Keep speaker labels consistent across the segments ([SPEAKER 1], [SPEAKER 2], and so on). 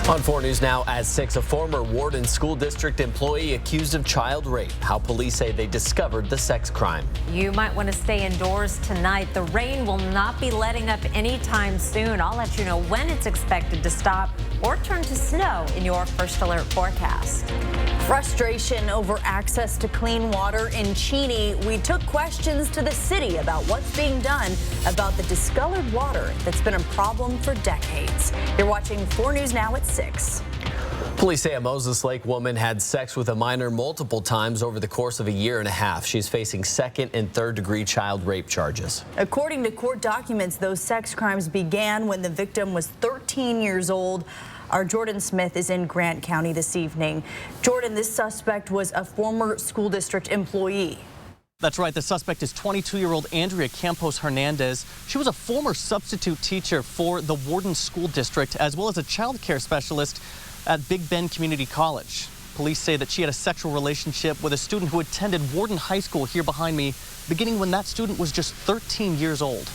[SPEAKER 1] On 4 News Now at 6, a former Warden School District employee accused of child rape. How police say they discovered the sex crime.
[SPEAKER 2] You might want to stay indoors tonight. The rain will not be letting up anytime soon. I'll let you know when it's expected to stop or turn to snow in your first alert forecast.
[SPEAKER 3] Frustration over access to clean water in Cheney. We took questions to the city about what's being done about the discolored water that's been a problem for decades. You're watching 4 News Now at 6.
[SPEAKER 1] Police say a Moses Lake woman had sex with a minor multiple times over the course of a year and a half. She's facing 2nd and 3rd degree child rape charges.
[SPEAKER 3] According to court documents, those sex crimes began when the victim was 13 years old. Our Jordan Smith is in Grant County this evening. Jordan, this suspect was a former school district employee.
[SPEAKER 4] That's right. The suspect is 22-year-old Andrea Campos Hernandez. She was a former substitute teacher for the Warden School District, as well as a child care specialist at Big Bend Community College. Police say that she had a sexual relationship with a student who attended Warden High School here behind me, beginning when that student was just 13 years old.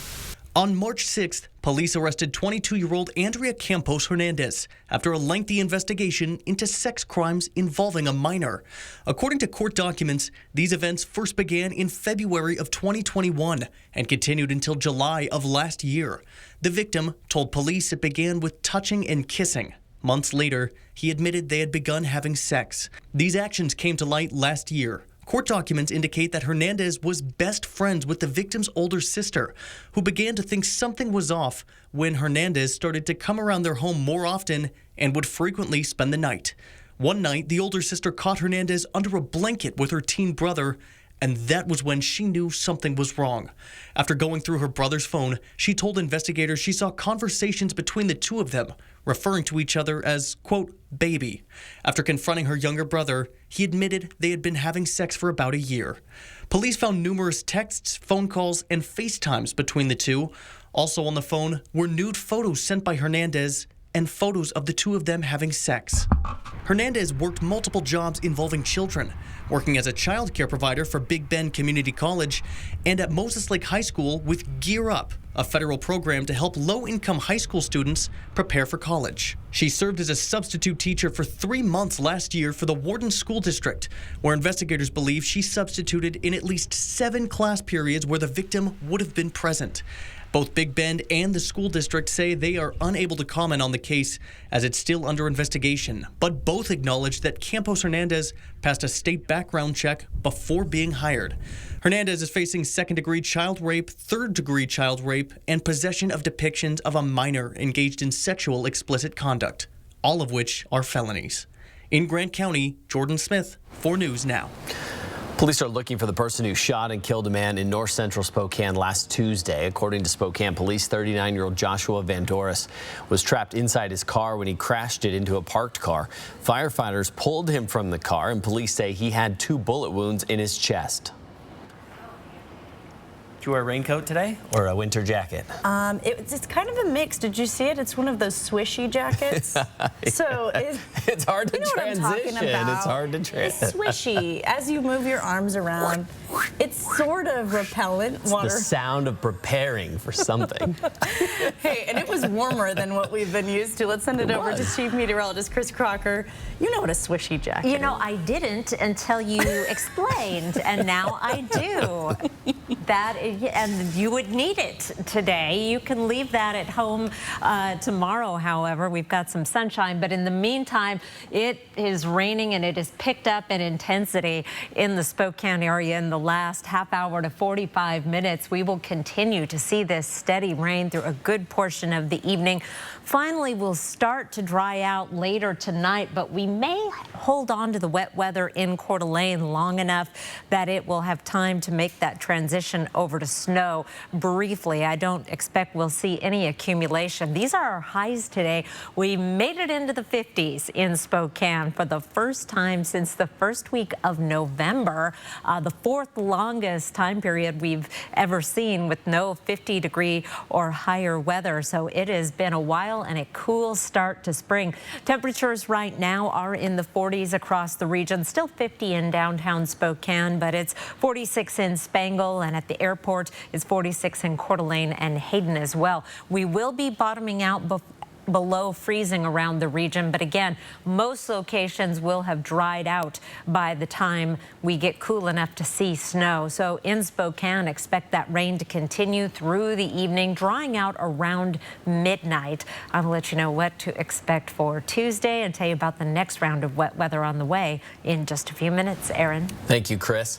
[SPEAKER 4] On March 6th, police arrested 22-year-old Andrea Campos Hernandez after a lengthy investigation into sex crimes involving a minor. According to court documents, these events first began in February of 2021 and continued until July of last year. The victim told police it began with touching and kissing. Months later, he admitted they had begun having sex. These actions came to light last year. Court documents indicate that Hernandez was best friends with the victim's older sister, who began to think something was off when Hernandez started to come around their home more often and would frequently spend the night. One night, the older sister caught Hernandez under a blanket with her teen brother, and that was when she knew something was wrong. After going through her brother's phone, she told investigators she saw conversations between the two of them, referring to each other as, quote, baby. After confronting her younger brother, he admitted they had been having sex for about a year. Police found numerous texts, phone calls, and FaceTimes between the two. Also on the phone were nude photos sent by Hernandez and photos of the two of them having sex. Hernandez worked multiple jobs involving children, working as a child care provider for Big Bend Community College and at Moses Lake High School with Gear Up, a federal program to help low-income high school students prepare for college. She served as a substitute teacher for 3 months last year for the Warden School District, where investigators believe she substituted in at least 7 class periods where the victim would have been present. Both Big Bend and the school district say they are unable to comment on the case as it's still under investigation, but both acknowledge that Campos Hernandez passed a state background check before being hired. Hernandez is facing 2nd-degree child rape, 3rd-degree child rape, and possession of depictions of a minor engaged in sexual explicit conduct, all of which are felonies. In Grant County, Jordan Smith, 4 News Now.
[SPEAKER 1] Police are looking for the person who shot and killed a man in north central Spokane last Tuesday. According to Spokane police, 39-year-old Joshua Van Doris was trapped inside his car when he crashed it into a parked car. Firefighters pulled him from the car, and police say he had 2 bullet wounds in his chest.
[SPEAKER 5] Did you wear a raincoat today or a winter jacket?
[SPEAKER 3] It's kind of a mix. Did you see it? It's one of those swishy jackets. So
[SPEAKER 1] it's hard to transition. It's hard to transition.
[SPEAKER 3] It's swishy. As you move your arms around, it's sort of repellent.
[SPEAKER 1] It's the sound of preparing for something.
[SPEAKER 3] Hey, and it was warmer than what we've been used to. Let's send it over to Chief Meteorologist Chris Crocker. You know what a swishy jacket is.
[SPEAKER 2] You know, I didn't until you explained, and now I do. And you would need it today. You can leave that at home tomorrow, however. We've got some sunshine, but in the meantime, it is raining and it has picked up in intensity in the Spokane area in the last half hour to 45 minutes. We will continue to see this steady rain through a good portion of the evening. Finally, we'll start to dry out later tonight, but we may hold on to the wet weather in Coeur d'Alene long enough that it will have time to make that transition over to snow briefly. I don't expect we'll see any accumulation. These are our highs today. We made it into the 50s in Spokane for the first time since the first week of November, the 4th longest time period we've ever seen with no 50-degree or higher weather. So it has been a while and a cool start to spring. Temperatures right now are in the 40s across the region, still 50 in downtown Spokane, but it's 46 in Spangle, and at the airport it's 46 in Coeur d'Alene and Hayden as well. We will be bottoming out below freezing around the region. But again, most locations will have dried out by the time we get cool enough to see snow. So in Spokane, expect that rain to continue through the evening, drying out around midnight. I'll let you know what to expect for Tuesday and tell you about the next round of wet weather on the way in just a few minutes. Aaron.
[SPEAKER 1] Thank you, Chris.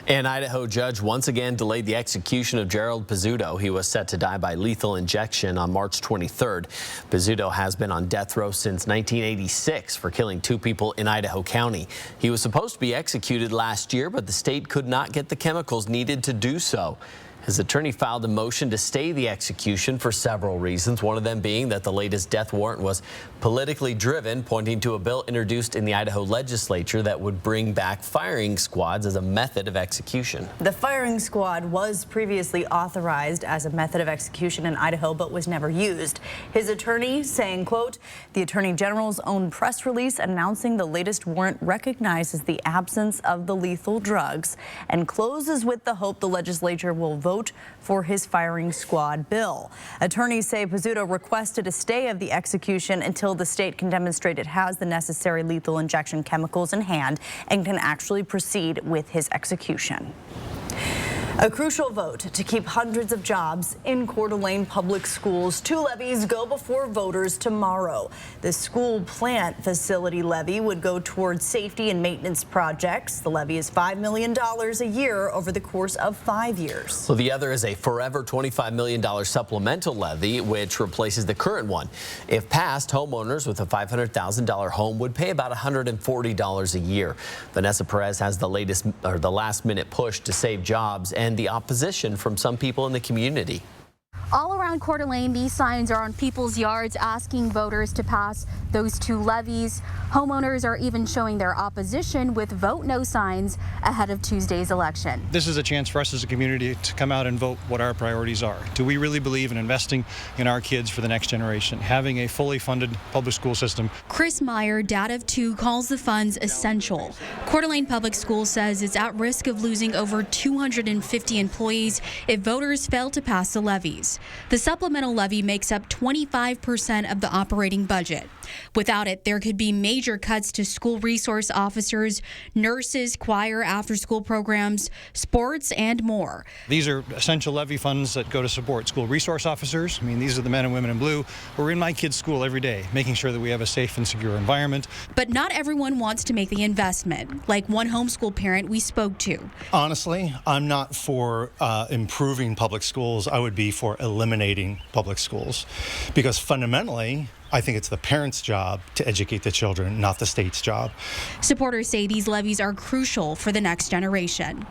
[SPEAKER 1] An Idaho judge once again delayed the execution of Gerald Pizzuto. He was set to die by lethal injection on March 23rd. Pizzuto has been on death row since 1986 for killing 2 people in Idaho County. He was supposed to be executed last year, but the state could not get the chemicals needed to do so. His attorney filed a motion to stay the execution for several reasons, one of them being that the latest death warrant was politically driven, pointing to a bill introduced in the Idaho legislature that would bring back firing squads as a method of execution.
[SPEAKER 3] The firing squad was previously authorized as a method of execution in Idaho, but was never used. His attorney saying, quote, the Attorney General's own press release announcing the latest warrant recognizes the absence of the lethal drugs and closes with the hope the legislature will vote for his firing squad bill. Attorneys say Pizzuto requested a stay of the execution until the state can demonstrate it has the necessary lethal injection chemicals in hand and can actually proceed with his execution. A crucial vote to keep hundreds of jobs in Coeur d'Alene public schools. 2 levies go before voters tomorrow. The school plant facility levy would go towards safety and maintenance projects. The levy is $5 million a year over the course of 5 years.
[SPEAKER 1] So the other is a forever $25 million supplemental levy, which replaces the current one. If passed, homeowners with a $500,000 home would pay about $140 a year. Vanessa Perez has the last-minute push to save jobs and the opposition from some people in the community.
[SPEAKER 6] All around Coeur d'Alene, these signs are on people's yards asking voters to pass those 2 levies. Homeowners are even showing their opposition with vote no signs ahead of Tuesday's election.
[SPEAKER 7] This is a chance for us as a community to come out and vote what our priorities are. Do we really believe in investing in our kids for the next generation, having a fully funded public school system?
[SPEAKER 6] Chris Meyer, dad of 2, calls the funds essential. Coeur d'Alene Public Schools says it's at risk of losing over 250 employees if voters fail to pass the levies. The supplemental levy makes up 25% of the operating budget. Without it, there could be major cuts to school resource officers, nurses, choir, after-school programs, sports, and more.
[SPEAKER 7] These are essential levy funds that go to support school resource officers. I mean, these are the men and women in blue who are in my kids' school every day, making sure that we have a safe and secure environment.
[SPEAKER 6] But not everyone wants to make the investment, like one homeschool parent we spoke to.
[SPEAKER 8] Honestly, I'm not for improving public schools. I would be for eliminating public schools, because fundamentally, I think it's the parents' job to educate the children, not the state's job. Supporters
[SPEAKER 6] say these levies are crucial for the next generation.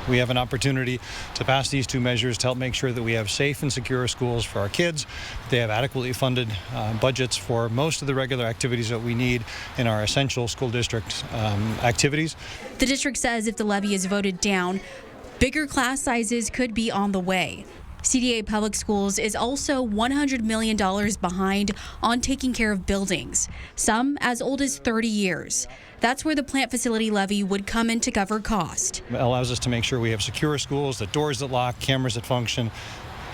[SPEAKER 7] We have an opportunity to pass these 2 measures to help make sure that we have safe and secure schools for our kids. They have adequately funded budgets for most of the regular activities that we need in our essential school district activities.
[SPEAKER 6] The district says if the levy is voted down, bigger class sizes could be on the way. CDA Public Schools is also $100 million behind on taking care of buildings, some as old as 30 years. That's where the plant facility levy would come in to cover cost.
[SPEAKER 7] It allows us to make sure we have secure schools, the doors that lock, cameras that function,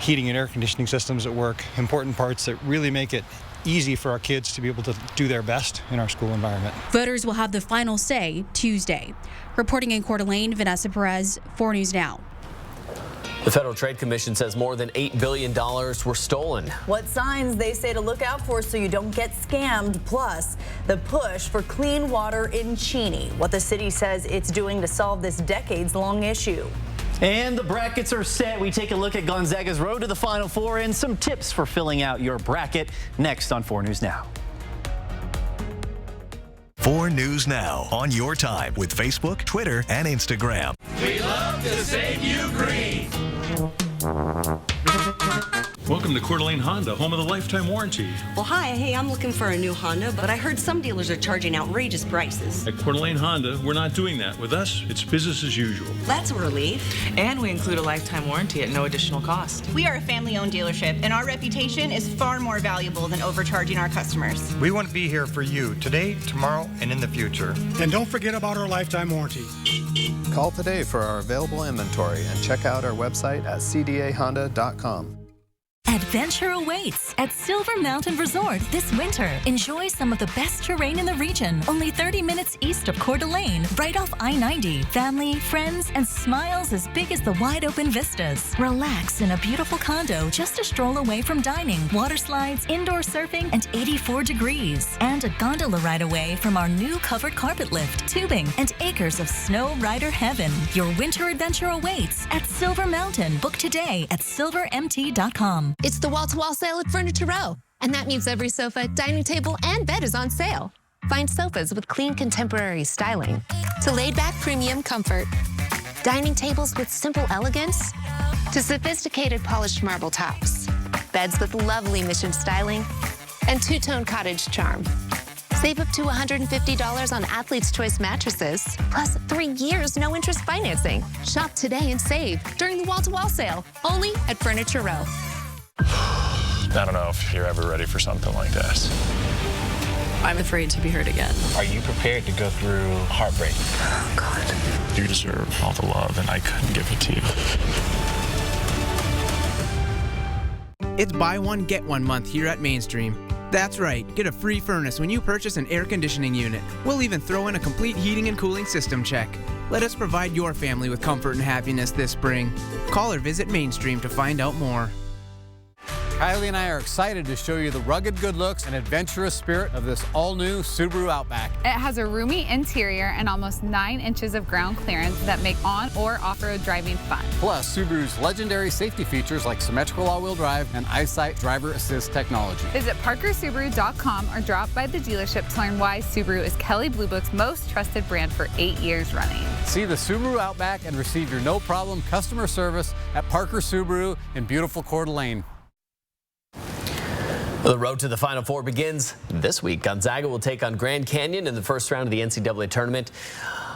[SPEAKER 7] heating and air conditioning systems that work, important parts that really make it easy for our kids to be able to do their best in our school environment.
[SPEAKER 6] Voters will have the final say Tuesday. Reporting in Coeur d'Alene, Vanessa Perez, 4 News Now.
[SPEAKER 1] The Federal Trade Commission says more than $8 billion were stolen.
[SPEAKER 3] What signs they say to look out for so you don't get scammed, plus the push for clean water in Cheney, what the city says it's doing to solve this decades-long issue.
[SPEAKER 9] And the brackets are set. We take a look at Gonzaga's road to the Final Four and some tips for filling out your bracket next on 4 News Now.
[SPEAKER 10] 4 News Now on your time with Facebook, Twitter, and Instagram.
[SPEAKER 11] We love to save you green.
[SPEAKER 12] Welcome to Coeur d'Alene Honda, home of the lifetime warranty.
[SPEAKER 13] Well, hi. Hey, I'm looking for a new Honda, but I heard some dealers are charging outrageous prices.
[SPEAKER 12] At Coeur d'Alene Honda, we're not doing that. With us, it's business as usual.
[SPEAKER 13] That's a relief.
[SPEAKER 14] And we include a lifetime warranty at no additional cost.
[SPEAKER 15] We are a family-owned dealership, and our reputation is far more valuable than overcharging our customers.
[SPEAKER 16] We want to be here for you today, tomorrow, and in the future.
[SPEAKER 17] And don't forget about our lifetime warranty.
[SPEAKER 18] Call today for our available inventory and check out our website at cdahonda.com. Adventure awaits at Silver Mountain Resort this winter. Enjoy some of the best terrain in the region, only 30 minutes east of Coeur d'Alene, right off I-90. Family, friends, and smiles as big as the wide-open vistas. Relax in a beautiful condo just a stroll away from dining, water slides, indoor surfing, and 84 degrees. And a gondola ride away from our new covered carpet lift, tubing, and acres of snow rider heaven. Your winter adventure awaits at Silver Mountain. Book today at silvermt.com.
[SPEAKER 19] It's the wall-to-wall sale at Furniture Row, and that means every sofa, dining table, and bed is on sale. Find sofas with clean contemporary styling to laid-back premium comfort, dining tables with simple elegance to sophisticated polished marble tops, beds with lovely mission styling, and two-tone cottage charm. Save up to $150 on Athlete's Choice mattresses, plus 3 years no-interest financing. Shop today and save during the wall-to-wall sale, only at Furniture Row.
[SPEAKER 20] I don't know if you're ever ready for something like this.
[SPEAKER 21] I'm afraid to be hurt again.
[SPEAKER 20] Are you prepared to go through heartbreak?
[SPEAKER 21] Oh, God.
[SPEAKER 20] You deserve all the love, and I couldn't give it to you.
[SPEAKER 22] It's buy one, get one month here at Mainstream. That's right, get a free furnace when you purchase an air conditioning unit. We'll even throw in a complete heating and cooling system check. Let us provide your family with comfort and happiness this spring. Call or visit Mainstream to find out more.
[SPEAKER 23] Kylie and I are excited to show you the rugged good looks and adventurous spirit of this all-new Subaru Outback.
[SPEAKER 24] It has a roomy interior and almost 9 inches of ground clearance that make on- or off-road driving fun.
[SPEAKER 23] Plus, Subaru's legendary safety features like symmetrical all-wheel drive and EyeSight driver assist technology.
[SPEAKER 24] Visit parkersubaru.com or drop by the dealership to learn why Subaru is Kelley Blue Book's most trusted brand for 8 years running.
[SPEAKER 23] See the Subaru Outback and receive your no-problem customer service at Parker Subaru in beautiful Coeur d'Alene.
[SPEAKER 1] The road to the Final Four begins this week. Gonzaga will take on Grand Canyon in the first round of the NCAA tournament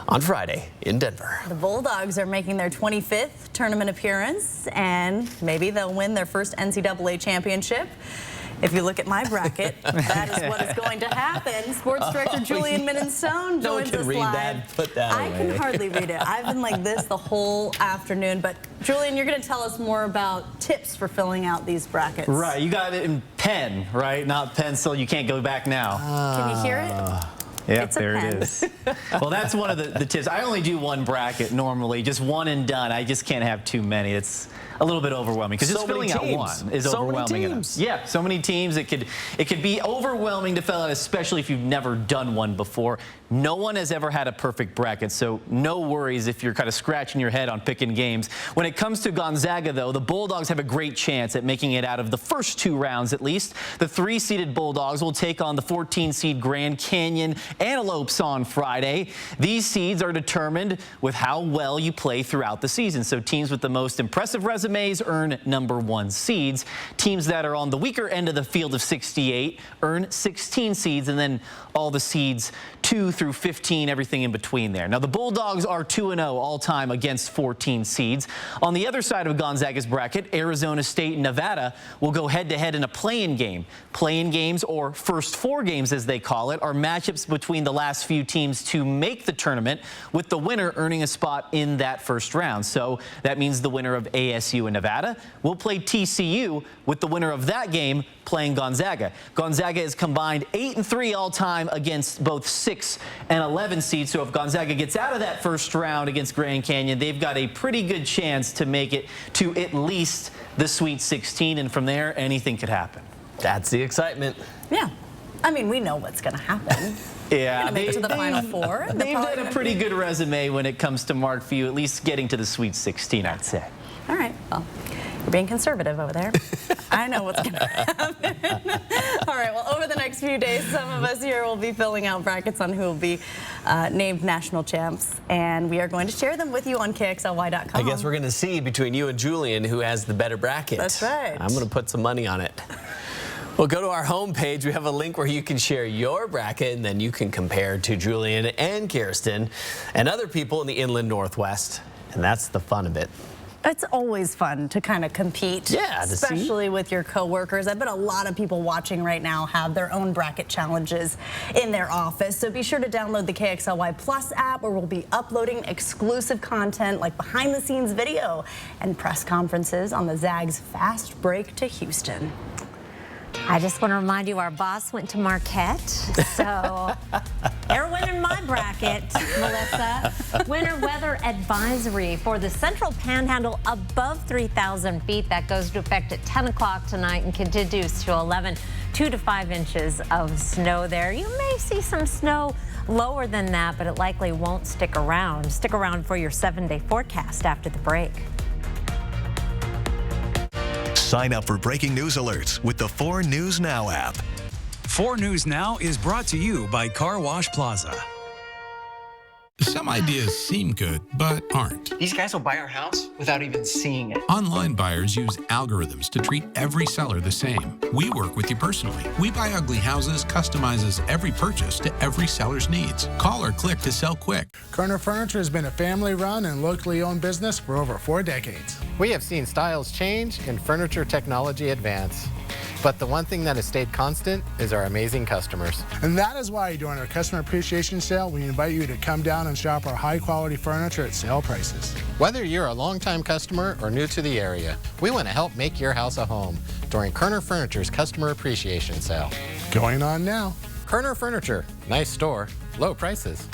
[SPEAKER 1] on Friday in Denver.
[SPEAKER 3] The Bulldogs are making their 25th tournament appearance, and maybe they'll win their first NCAA championship. If you look at my bracket, that is what is going to happen. Sports director Julian Minenstone joins us live.
[SPEAKER 1] No one can read that. Put that away.
[SPEAKER 3] I can hardly read it. I've been like this the whole afternoon. But Julian, you're going to tell us more about tips for filling out these brackets.
[SPEAKER 9] Right. You got it in pen, right? Not pencil. You can't go back now.
[SPEAKER 3] Can you hear it?
[SPEAKER 9] Yep, there it is. Well, that's one of the tips. I only do one bracket normally, just one and done. I just can't have too many. It's a little bit overwhelming because just filling out one is overwhelming enough. Yeah, so many teams. It could be overwhelming to fill out, especially if you've never done one before. No one has ever had a perfect bracket, so no worries if you're kind of scratching your head on picking games. When it comes to Gonzaga, though, the Bulldogs have a great chance at making it out of the first 2 rounds at least. The 3-seeded Bulldogs will take on the 14-seed Grand Canyon Antelopes on Friday. These seeds are determined with how well you play throughout the season. So teams with the most impressive resumes earn #1 seeds. Teams that are on the weaker end of the field of 68 earn 16 seeds, and then all the seeds 2 through 15, everything in between there. Now, the Bulldogs are 2-0 all-time against 14 seeds. On the other side of Gonzaga's bracket, Arizona State and Nevada will go head-to-head in a play-in game. Play-in games, or first 4 games as they call it, are matchups between the last few teams to make the tournament, with the winner earning a spot in that first round. So that means the winner of ASU and Nevada will play TCU, with the winner of that game playing Gonzaga. Gonzaga is combined 8-3 all-time against both 6 and 11 seeds. So if Gonzaga gets out of that first round against Grand Canyon, they've got a pretty good chance to make it to at least the Sweet 16, and from there, anything could happen.
[SPEAKER 1] That's the excitement.
[SPEAKER 3] Yeah. I mean, we know what's going to happen.
[SPEAKER 9] Yeah,
[SPEAKER 3] make it to the Final Four.
[SPEAKER 9] They've done a pretty good resume when it comes to Mark Few, at least getting to the Sweet 16, I'd say.
[SPEAKER 3] All right. Well, you're being conservative over there. I know what's going to happen. All right. Well, over the next few days, some of us here will be filling out brackets on who will be named national champs, and we are going to share them with you on KXLY.com.
[SPEAKER 1] I guess we're going to see between you and Julian who has the better bracket.
[SPEAKER 3] That's right.
[SPEAKER 1] I'm going to put some money on it. Well, go to our homepage. We have a link where you can share your bracket, and then you can compare to Julian and Kirsten and other people in the Inland Northwest. And that's the fun of it.
[SPEAKER 3] It's always fun to kind of compete, especially with your coworkers. I bet a lot of people watching right now have their own bracket challenges in their office. So be sure to download the KXLY Plus app, where we'll be uploading exclusive content like behind-the-scenes video and press conferences on the Zags' fast break to Houston.
[SPEAKER 2] I just want to remind you, our boss went to Marquette, so they're winning my bracket, Melissa. Winter weather advisory for the central panhandle above 3,000 feet. That goes into effect at 10 o'clock tonight and continues to 11. 2 to 5 inches of snow there. You may see some snow lower than that, but it likely won't stick around. Stick around for your 7-day forecast after the break.
[SPEAKER 10] Sign up for breaking news alerts with the 4 News Now app.
[SPEAKER 4] 4 News Now is brought to you by Car Wash Plaza.
[SPEAKER 5] Some ideas seem good, but aren't.
[SPEAKER 8] These guys will buy our house without even seeing it.
[SPEAKER 5] Online buyers use algorithms to treat every seller the same. We work with you personally. We Buy Ugly Houses customizes every purchase to every seller's needs. Call or click to sell quick.
[SPEAKER 17] Kerner Furniture has been a family-run and locally owned business for over 4 decades.
[SPEAKER 25] We have seen styles change and furniture technology advance. But the one thing that has stayed constant is our amazing customers.
[SPEAKER 17] And that is why during our Customer Appreciation Sale, we invite you to come down and shop our high-quality furniture at sale prices.
[SPEAKER 25] Whether you're a longtime customer or new to the area, we want to help make your house a home during Kerner Furniture's Customer Appreciation Sale.
[SPEAKER 17] Going on now.
[SPEAKER 25] Kerner Furniture, nice store, low prices.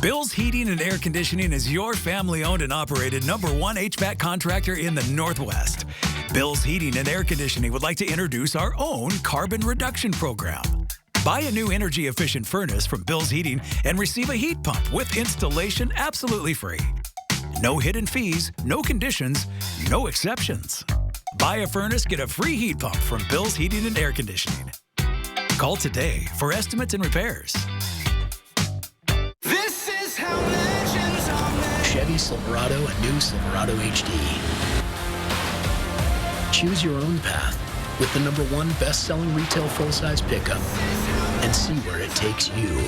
[SPEAKER 4] Bill's Heating and Air Conditioning is your family-owned and operated #1 HVAC contractor in the Northwest. Bill's Heating and Air Conditioning would like to introduce our own carbon reduction program. Buy a new energy-efficient furnace from Bill's Heating and receive a heat pump with installation absolutely free. No hidden fees, no conditions, no exceptions. Buy a furnace, get a free heat pump from Bill's Heating and Air Conditioning. Call today for estimates and repairs.
[SPEAKER 11] This is how legends are made.
[SPEAKER 26] Chevy Silverado and new Silverado HD. Choose your own path with the #1 best-selling retail full-size pickup and see where it takes you.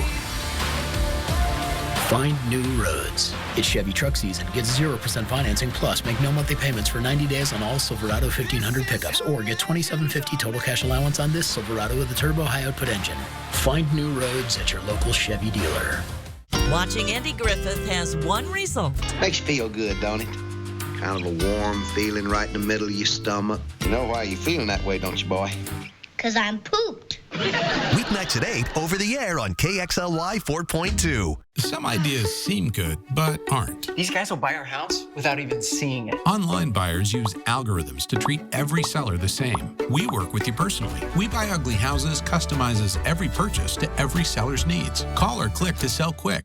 [SPEAKER 26] Find new roads. It's Chevy truck season. Get 0% financing plus make no monthly payments for 90 days on all Silverado 1500 pickups, or get $2,750 total cash allowance on this Silverado with a turbo high-output engine. Find new roads at your local Chevy dealer.
[SPEAKER 27] Watching Andy Griffith has one result.
[SPEAKER 28] Makes you feel good, don't it? Kind of a warm feeling right in the middle of your stomach. You know why you're feeling that way, don't you, boy?
[SPEAKER 29] 'Cause I'm pooped.
[SPEAKER 10] Weeknights at 8 over the air on KXLY 4.2.
[SPEAKER 5] Some ideas seem good, but aren't.
[SPEAKER 8] These guys will buy our house without even seeing it.
[SPEAKER 5] Online buyers use algorithms to treat every seller the same. We work with you personally. We Buy Ugly Houses customizes every purchase to every seller's needs. Call or click to sell quick.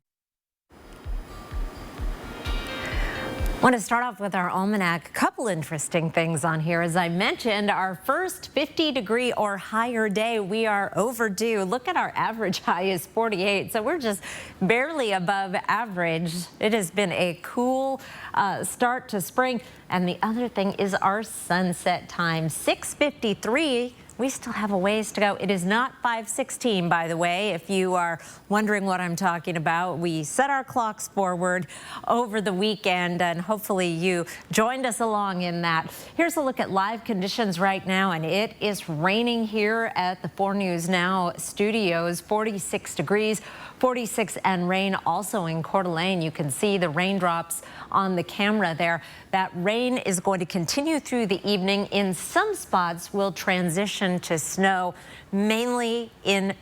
[SPEAKER 2] I want to start off with our almanac. A couple interesting things on here. As I mentioned, our first 50-degree or higher day, we are overdue. Look at our average high is 48, so we're just barely above average. It has been a cool start to spring. And the other thing is our sunset time, 6:53. We still have a ways to go. It is not 5:16, by the way, if you are wondering what I'm talking about. We set our clocks forward over the weekend, and hopefully you joined us along in that. Here's a look at live conditions right now, and it is raining here at the 4 News Now studios. 46 degrees. 46 and rain also in Coeur d'Alene. You can see the raindrops on the camera there. That rain is going to continue through the evening. In some spots will transition to snow, mainly in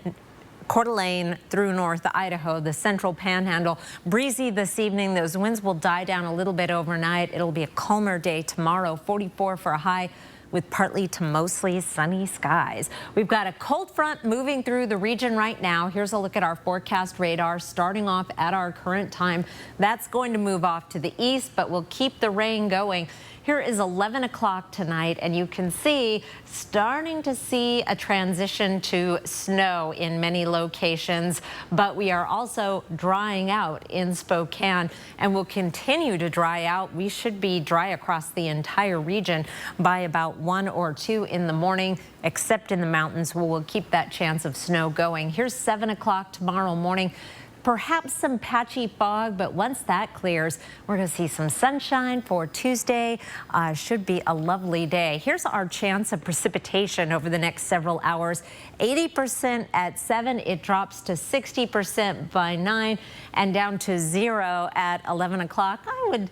[SPEAKER 2] Coeur d'Alene through North Idaho, the central panhandle. Breezy this evening. Those winds will die down a little bit overnight. It'll be a calmer day tomorrow. 44 for a high, with partly to mostly sunny skies. We've got a cold front moving through the region right now. Here's a look at our forecast radar starting off at our current time. That's going to move off to the east, but we'll keep the rain going. Here is 11 o'clock tonight, and you can see starting to see a transition to snow in many locations, but we are also drying out in Spokane and will continue to dry out. We should be dry across the entire region by about 1 or 2 in the morning, except in the mountains where we'll keep that chance of snow going. Here's 7 o'clock tomorrow morning. perhaps some patchy fog, but once that clears, we're going to see some sunshine for Tuesday. Should be a lovely day. Here's our chance of precipitation over the next several hours. 80% at 7. It drops to 60% by 9 and down to 0 at 11 o'clock. I would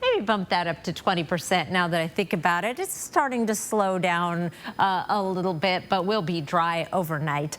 [SPEAKER 2] maybe bump that up to 20% now that I think about it. It's starting to slow down a little bit, but will be dry overnight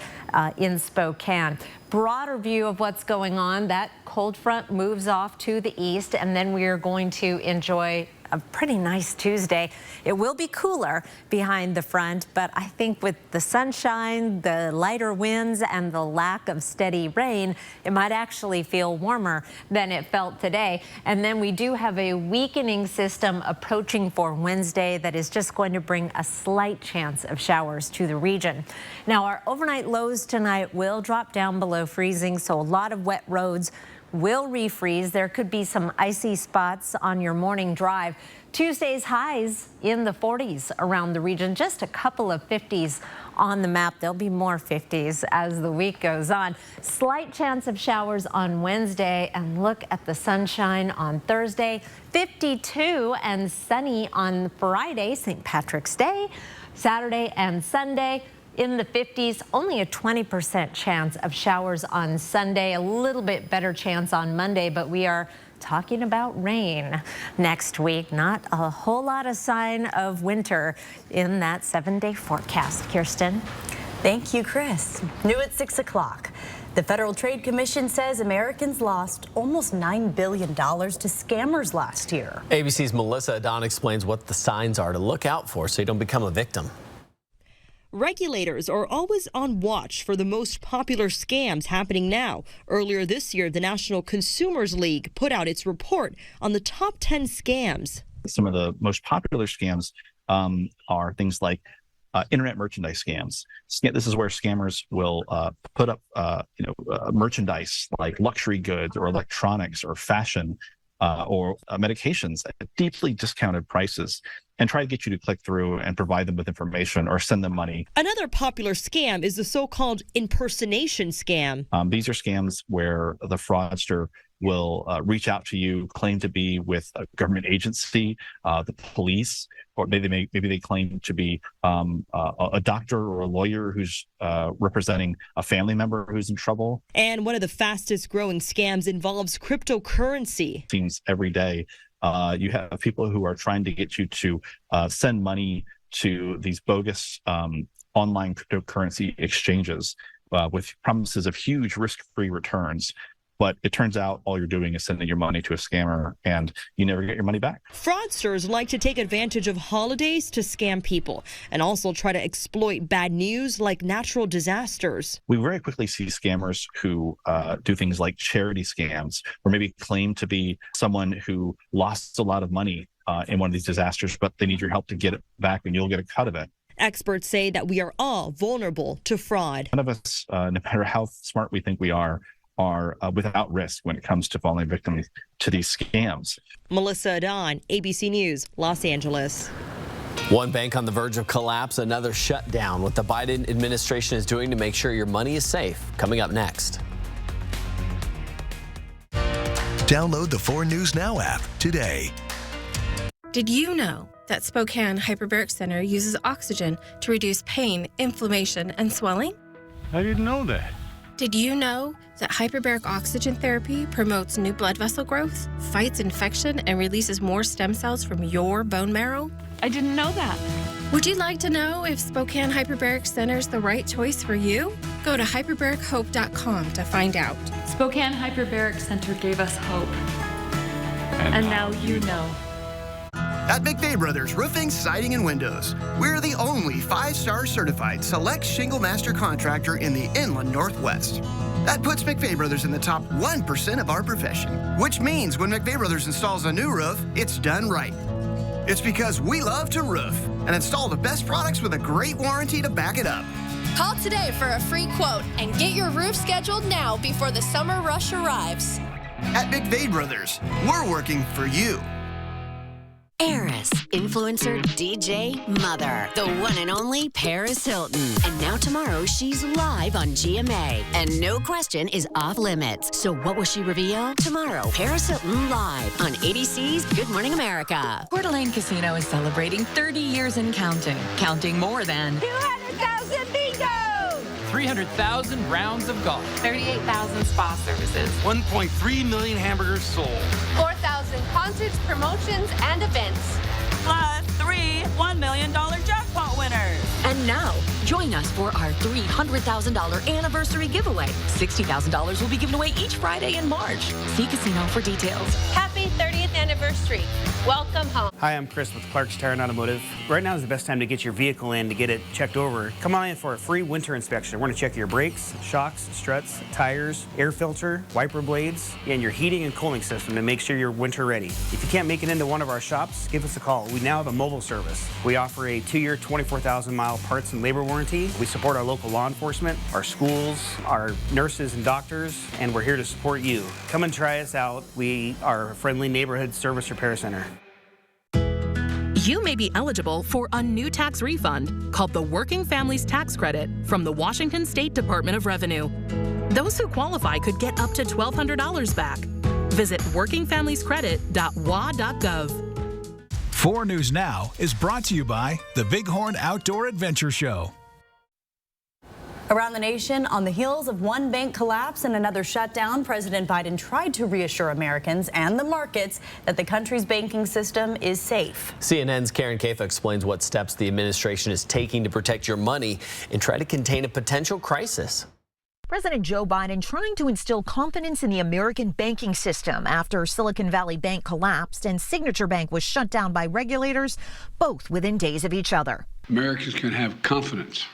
[SPEAKER 2] in Spokane. Broader view of what's going on, that cold front moves off to the east, and then we are going to enjoy a pretty nice Tuesday. It will be cooler behind the front, but I think with the sunshine, the lighter winds, and the lack of steady rain, it might actually feel warmer than it felt today. And then we do have a weakening system approaching for Wednesday that is just going to bring a slight chance of showers to the region. Now, our overnight lows tonight will drop down below freezing, so a lot of wet roads will refreeze. There could be some icy spots on your morning drive. Tuesday's highs in the 40s around the region, just a couple of 50s on the map. There'll be more 50s as the week goes on. Slight chance of showers on Wednesday, and look at the sunshine on Thursday. 52 and sunny on Friday, St. Patrick's Day. Saturday and Sunday in the 50s, only a 20% chance of showers on Sunday, a little bit better chance on Monday, but we are talking about rain next week. Not a whole lot of sign of winter in that 7-day forecast. Kirsten.
[SPEAKER 3] Thank you, Chris. New at 6 o'clock. The Federal Trade Commission says Americans lost almost $9 billion to scammers last year.
[SPEAKER 1] ABC's Melissa Adon explains what the signs are to look out for so you don't become a victim.
[SPEAKER 6] Regulators are always on watch for the most popular scams happening now. Earlier this year, the National Consumers League put out its report on the top 10 scams.
[SPEAKER 7] Some of the most popular scams are things like internet merchandise scams. This is where scammers will put up merchandise like luxury goods or electronics or fashion or medications at deeply discounted prices and try to get you to click through and provide them with information or send them money.
[SPEAKER 6] Another popular scam is the so-called impersonation scam.
[SPEAKER 7] These are scams where the fraudster will reach out to you, claim to be with a government agency, the police, or maybe they claim to be a doctor or a lawyer who's representing a family member who's in trouble.
[SPEAKER 6] And one of the fastest growing scams involves cryptocurrency.
[SPEAKER 7] Seems every day you have people who are trying to get you to send money to these bogus online cryptocurrency exchanges with promises of huge risk-free returns. But it turns out all you're doing is sending your money to a scammer and you never get your money back.
[SPEAKER 6] Fraudsters like to take advantage of holidays to scam people and also try to exploit bad news like natural disasters.
[SPEAKER 7] We very quickly see scammers who do things like charity scams or maybe claim to be someone who lost a lot of money in one of these disasters, but they need your help to get it back and you'll get a cut of it.
[SPEAKER 6] Experts say that we are all vulnerable to fraud.
[SPEAKER 7] None of us, no matter how smart we think we are without risk when it comes to falling victim to these scams.
[SPEAKER 6] Melissa Adon, ABC News, Los Angeles.
[SPEAKER 1] One bank on the verge of collapse, another shutdown. What the Biden administration is doing to make sure your money is safe. Coming up next.
[SPEAKER 10] Download the 4 News Now app today.
[SPEAKER 12] Did you know that Spokane Hyperbaric Center uses oxygen to reduce pain, inflammation, and swelling?
[SPEAKER 13] I didn't know that.
[SPEAKER 12] Did you know that hyperbaric oxygen therapy promotes new blood vessel growth, fights infection, and releases more stem cells from your bone marrow?
[SPEAKER 24] I didn't know that.
[SPEAKER 12] Would you like to know if Spokane Hyperbaric Center is the right choice for you? Go to hyperbarichope.com to find out.
[SPEAKER 24] Spokane Hyperbaric Center gave us hope. And now you know.
[SPEAKER 14] At McVeigh Brothers Roofing, Siding, and Windows, we're the only 5-star certified select shingle master contractor in the Inland Northwest. That puts McVeigh Brothers in the top 1% of our profession, which means when McVeigh Brothers installs a new roof, it's done right. It's because we love to roof and install the best products with a great warranty to back it up.
[SPEAKER 15] Call today for a free quote and get your roof scheduled now before the summer rush arrives.
[SPEAKER 14] At McVeigh Brothers, we're working for you.
[SPEAKER 9] Heiress, influencer, DJ, mother, the one and only Paris Hilton. And now tomorrow, she's live on GMA. And no question is off limits. So what will she reveal? Tomorrow, Paris Hilton live on ABC's Good Morning America.
[SPEAKER 13] Coeur d'Alene Casino is celebrating 30 years and counting. Counting more than
[SPEAKER 16] 200,000 bingo!
[SPEAKER 18] 300,000 rounds of golf.
[SPEAKER 16] 38,000 spa services.
[SPEAKER 18] 1.3 million hamburgers sold.
[SPEAKER 15] 4,000 concerts, promotions, and events.
[SPEAKER 16] Plus 3 $1 million jackpot winners.
[SPEAKER 13] And now, join us for our $300,000 anniversary giveaway. $60,000 will be given away each Friday in March. See Casino for details.
[SPEAKER 15] Happy 30th anniversary. Welcome home.
[SPEAKER 19] Hi, I'm Chris with Clark's Tire and Automotive. Right now is the best time to get your vehicle in to get it checked over. Come on in for a free winter inspection. We're going to check your brakes, shocks, struts, tires, air filter, wiper blades, and your heating and cooling system to make sure you're winter ready. If you can't make it into one of our shops, give us a call. We now have a mobile service. We offer a 2-year, 24,000-mile parts and labor warranty. We support our local law enforcement, our schools, our nurses and doctors, and we're here to support you. Come and try us out. We are a friendly neighborhood service repair center.
[SPEAKER 20] You may be eligible for a new tax refund called the Working Families Tax Credit from the Washington State Department of Revenue. Those who qualify could get up to $1,200 back. Visit workingfamiliescredit.wa.gov.
[SPEAKER 4] 4 News Now is brought to you by the Bighorn Outdoor Adventure Show.
[SPEAKER 3] Around the nation, on the heels of one bank collapse and another shutdown, President Biden tried to reassure Americans and the markets that the country's banking system is safe.
[SPEAKER 1] CNN's Karen Kafa explains what steps the administration is taking to protect your money and try to contain a potential crisis.
[SPEAKER 21] President Joe Biden trying to instill confidence in the American banking system after Silicon Valley Bank collapsed and Signature Bank was shut down by regulators, both within days of each other.
[SPEAKER 22] Americans can have confidence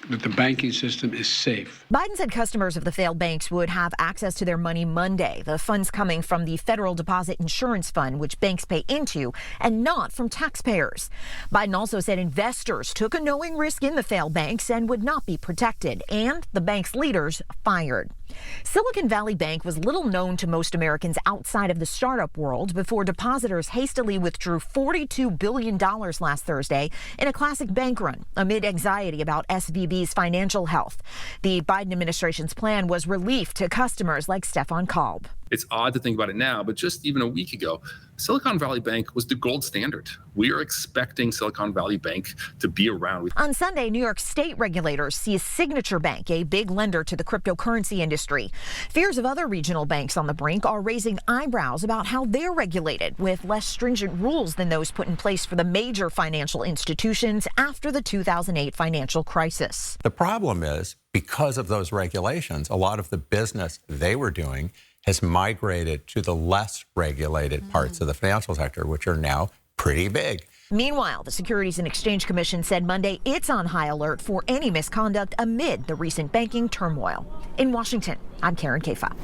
[SPEAKER 22] that the banking system is safe.
[SPEAKER 21] Biden said customers of the failed banks would have access to their money Monday. The funds coming from the Federal Deposit Insurance Fund, which banks pay into, and not from taxpayers. Biden also said investors took a knowing risk in the failed banks and would not be protected, and the bank's leaders fired. Silicon Valley Bank was little known to most Americans outside of the startup world before depositors hastily withdrew $42 billion last Thursday in a classic bank run amid anxiety about SVB's financial health. The Biden administration's plan was relief to customers like Stefan Kalb.
[SPEAKER 23] It's odd to think about it now, but just even a week ago, Silicon Valley Bank was the gold standard. We are expecting Silicon Valley Bank to be around.
[SPEAKER 21] On Sunday, New York state regulators seized Signature Bank, a big lender to the cryptocurrency industry. Fears of other regional banks on the brink are raising eyebrows about how they're regulated, with less stringent rules than those put in place for the major financial institutions after the 2008 financial crisis.
[SPEAKER 30] The problem is, because of those regulations, a lot of the business they were doing has migrated to the less regulated parts of the financial sector, which are now pretty big.
[SPEAKER 21] Meanwhile, the Securities and Exchange Commission said Monday it's on high alert for any misconduct amid the recent banking turmoil. In Washington, I'm Karen Kafa.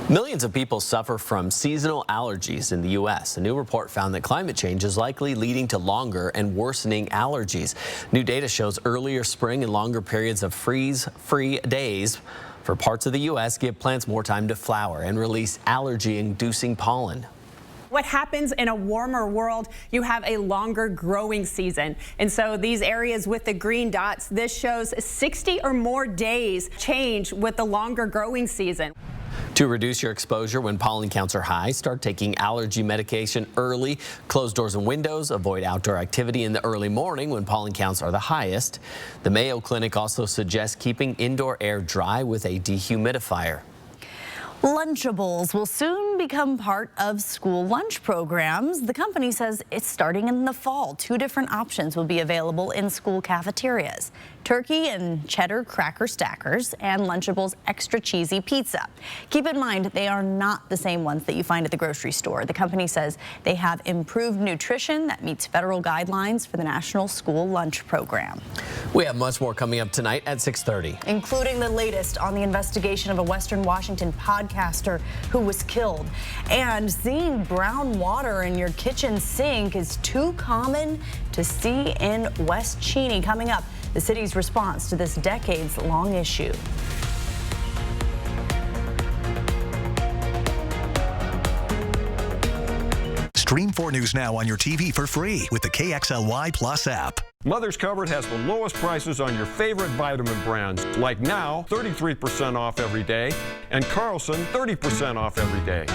[SPEAKER 1] Millions of people suffer from seasonal allergies in the U.S. A new report found that climate change is likely leading to longer and worsening allergies. New data shows earlier spring and longer periods of freeze-free days for parts of the U.S. give plants more time to flower and release allergy-inducing pollen.
[SPEAKER 31] What happens in a warmer world, you have a longer growing season. And so these areas with the green dots, this shows 60 or more days change with the longer growing season.
[SPEAKER 1] To reduce your exposure when pollen counts are high, start taking allergy medication early. Close doors and windows. Avoid outdoor activity in the early morning when pollen counts are the highest. The Mayo Clinic also suggests keeping indoor air dry with a dehumidifier.
[SPEAKER 3] Lunchables will soon become part of school lunch programs. The company says it's starting in the fall. 2 different options will be available in school cafeterias: turkey and cheddar cracker stackers and Lunchables extra cheesy pizza. Keep in mind, they are not the same ones that you find at the grocery store. The company says they have improved nutrition that meets federal guidelines for the National School Lunch Program.
[SPEAKER 1] We have much more coming up tonight at 6:30.
[SPEAKER 3] Including the latest on the investigation of a Western Washington podcaster who was killed. And seeing brown water in your kitchen sink is too common to see in West Cheney. Coming up, the city's response to this decades-long issue.
[SPEAKER 10] Stream 4 News Now on your TV for free with the KXLY Plus app.
[SPEAKER 2] Mother's Cupboard has the lowest prices on your favorite vitamin brands, like Now, 33% off every day, and Carlson, 30% off every day.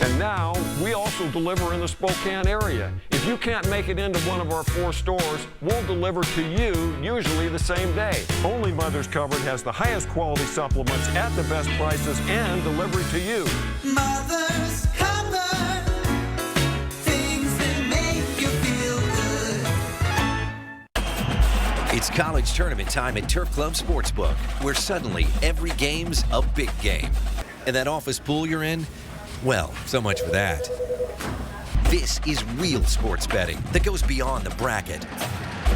[SPEAKER 2] And now, we also deliver in the Spokane area. If you can't make it into one of our 4 stores, we'll deliver to you, usually the same day. Only Mother's Cupboard has the highest quality supplements at the best prices and delivery to you.
[SPEAKER 5] Mother's Cupboard, things that make you feel good.
[SPEAKER 7] It's college tournament time at Turf Club Sportsbook, where suddenly every game's a big game. And that office pool you're in? Well, so much for that. This is real sports betting that goes beyond the bracket.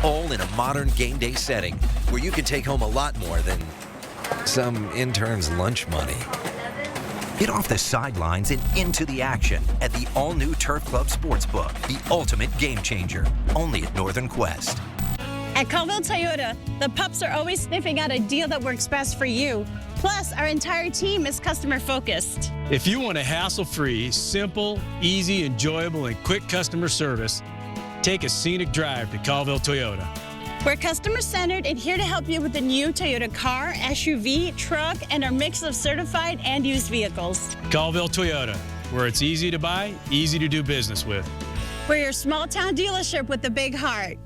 [SPEAKER 7] All in a modern game day setting where you can take home a lot more than some intern's lunch money. Get off the sidelines and into the action at the all-new Turf Club Sportsbook, the ultimate game changer, only at Northern Quest.
[SPEAKER 8] At Colville Toyota, the pups are always sniffing out a deal that works best for you. Plus, our entire team is customer-focused.
[SPEAKER 11] If you want a hassle-free, simple, easy, enjoyable, and quick customer service, take a scenic drive to Colville Toyota.
[SPEAKER 8] We're customer-centered and here to help you with the new Toyota car, SUV, truck, and our mix of certified and used vehicles.
[SPEAKER 11] Colville Toyota, where it's easy to buy, easy to do business with.
[SPEAKER 8] We're your small-town dealership with a big heart.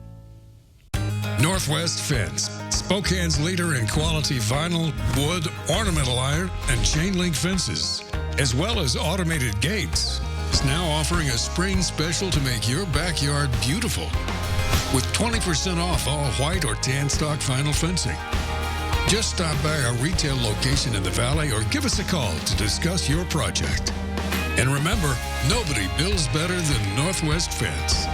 [SPEAKER 17] Northwest Fence, Spokane's leader in quality vinyl, wood, ornamental iron, and chain link fences, as well as automated gates, is now offering a spring special to make your backyard beautiful, with 20% off all white or tan stock vinyl fencing. Just stop by our retail location in the Valley or give us a call to discuss your project. And remember, nobody builds better than Northwest Fence.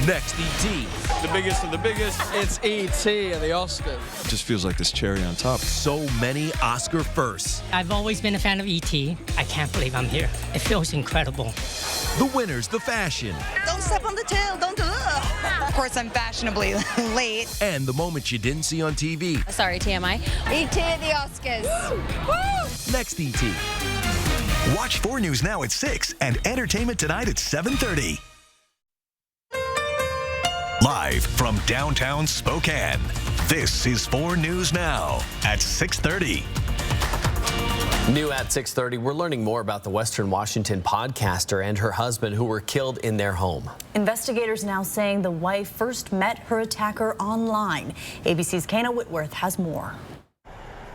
[SPEAKER 25] Next, E.T.
[SPEAKER 26] The biggest of the biggest, it's E.T. and the Oscars.
[SPEAKER 25] Just feels like this cherry on top.
[SPEAKER 7] So many Oscar firsts.
[SPEAKER 27] I've always been a fan of E.T. I can't believe I'm here. It feels incredible.
[SPEAKER 7] The winners, the fashion.
[SPEAKER 28] Don't step on the tail, don't do it. Of course, I'm fashionably late.
[SPEAKER 7] And the moments you didn't see on TV.
[SPEAKER 28] Sorry, TMI. E.T. and the Oscars.
[SPEAKER 7] Woo! Next, E.T.
[SPEAKER 10] Watch 4 News Now at 6 and Entertainment Tonight at 7:30. Live from downtown Spokane, this is 4 News Now at 6:30.
[SPEAKER 1] New at 6:30, we're learning more about the Western Washington podcaster and her husband who were killed in their home.
[SPEAKER 3] Investigators now saying the wife first met her attacker online. ABC's Kana Whitworth has more.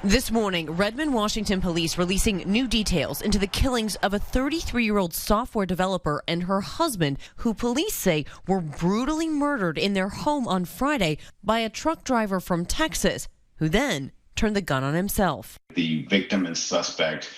[SPEAKER 29] This morning, Redmond, Washington police releasing new details into the killings of a 33-year-old software developer and her husband, who police say were brutally murdered in their home on Friday by a truck driver from Texas, who then turned the gun on himself.
[SPEAKER 32] The victim and suspect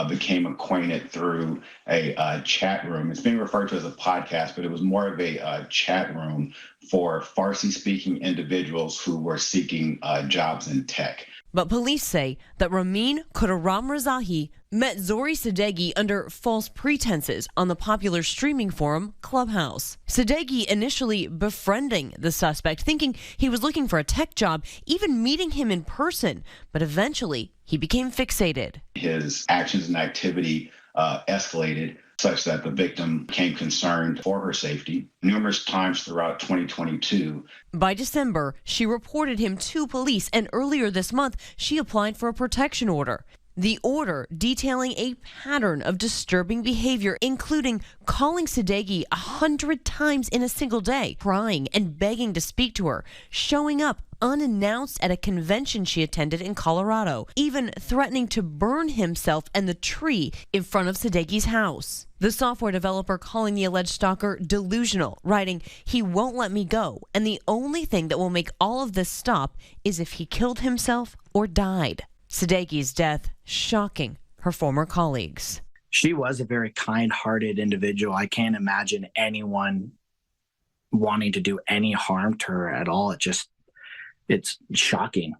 [SPEAKER 32] became acquainted through a chat room. It's being referred to as a podcast, but it was more of a chat room for Farsi-speaking individuals who were seeking jobs in tech.
[SPEAKER 29] But police say that Ramin Kuraram Razahi met Zori Sadeghi under false pretenses on the popular streaming forum Clubhouse. Sadeghi initially befriending the suspect, thinking he was looking for a tech job, even meeting him in person, but eventually he became fixated.
[SPEAKER 32] His actions and activity escalated such that the victim became concerned for her safety numerous times throughout 2022.
[SPEAKER 29] By December, she reported him to police, and earlier this month, she applied for a protection order. The order detailing a pattern of disturbing behavior, including calling Sadeghi 100 times in a single day, crying and begging to speak to her, showing up unannounced at a convention she attended in Colorado, even threatening to burn himself and the tree in front of Sadeghi's house. The software developer calling the alleged stalker delusional, writing, "He won't let me go, and the only thing that will make all of this stop is if he killed himself or died." Sadeghi's death shocking her former colleagues.
[SPEAKER 33] She was a very kind-hearted individual. I can't imagine anyone wanting to do any harm to her at all. It's shocking.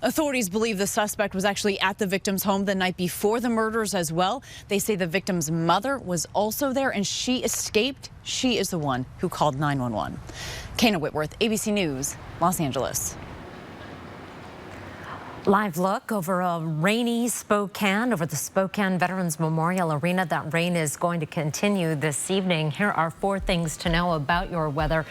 [SPEAKER 34] Authorities believe the suspect was actually at the victim's home the night before the murders as well. They say the victim's mother was also there and she escaped. She is the one who called 911. Kana Whitworth, ABC News, Los Angeles.
[SPEAKER 4] Live look over a rainy Spokane, over the Spokane Veterans Memorial Arena. That rain is going to continue this evening. Here are 4 things to know about your weather.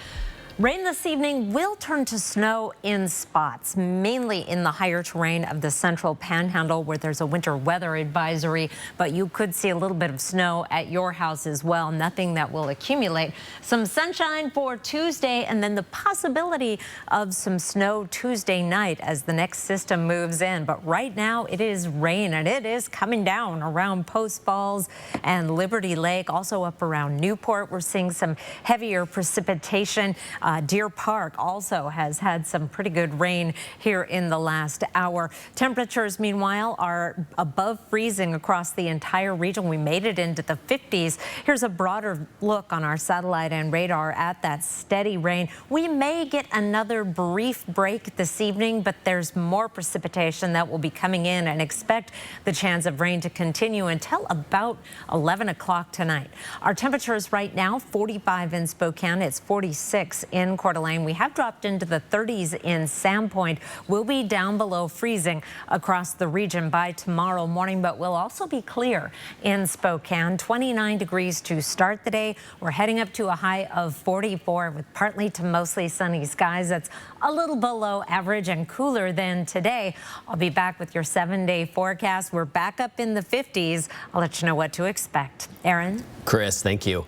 [SPEAKER 4] Rain this evening will turn to snow in spots, mainly in the higher terrain of the central panhandle where there's a winter weather advisory, but you could see a little bit of snow at your house as well. Nothing that will accumulate. Some sunshine for Tuesday, and then the possibility of some snow Tuesday night as the next system moves in. But right now it is rain, and it is coming down around Post Falls and Liberty Lake, also up around Newport. We're seeing some heavier precipitation. Deer Park also has had some pretty good rain here in the last hour. Temperatures, meanwhile, are above freezing across the entire region. We made it into the 50s. Here's a broader look on our satellite and radar at that steady rain. We may get another brief break this evening, but there's more precipitation that will be coming in, and expect the chance of rain to continue until about 11 o'clock tonight. Our temperatures right now, 45 in Spokane. It's 46 in Coeur d'Alene. We have dropped into the 30s in Sandpoint. We'll be down below freezing across the region by tomorrow morning, but we'll also be clear in Spokane. 29 degrees to start the day. We're heading up to a high of 44 with partly to mostly sunny skies. That's a little below average and cooler than today. I'll be back with your 7-day forecast. We're back up in the 50s. I'll let you know what to expect. Aaron?
[SPEAKER 1] Chris, thank you.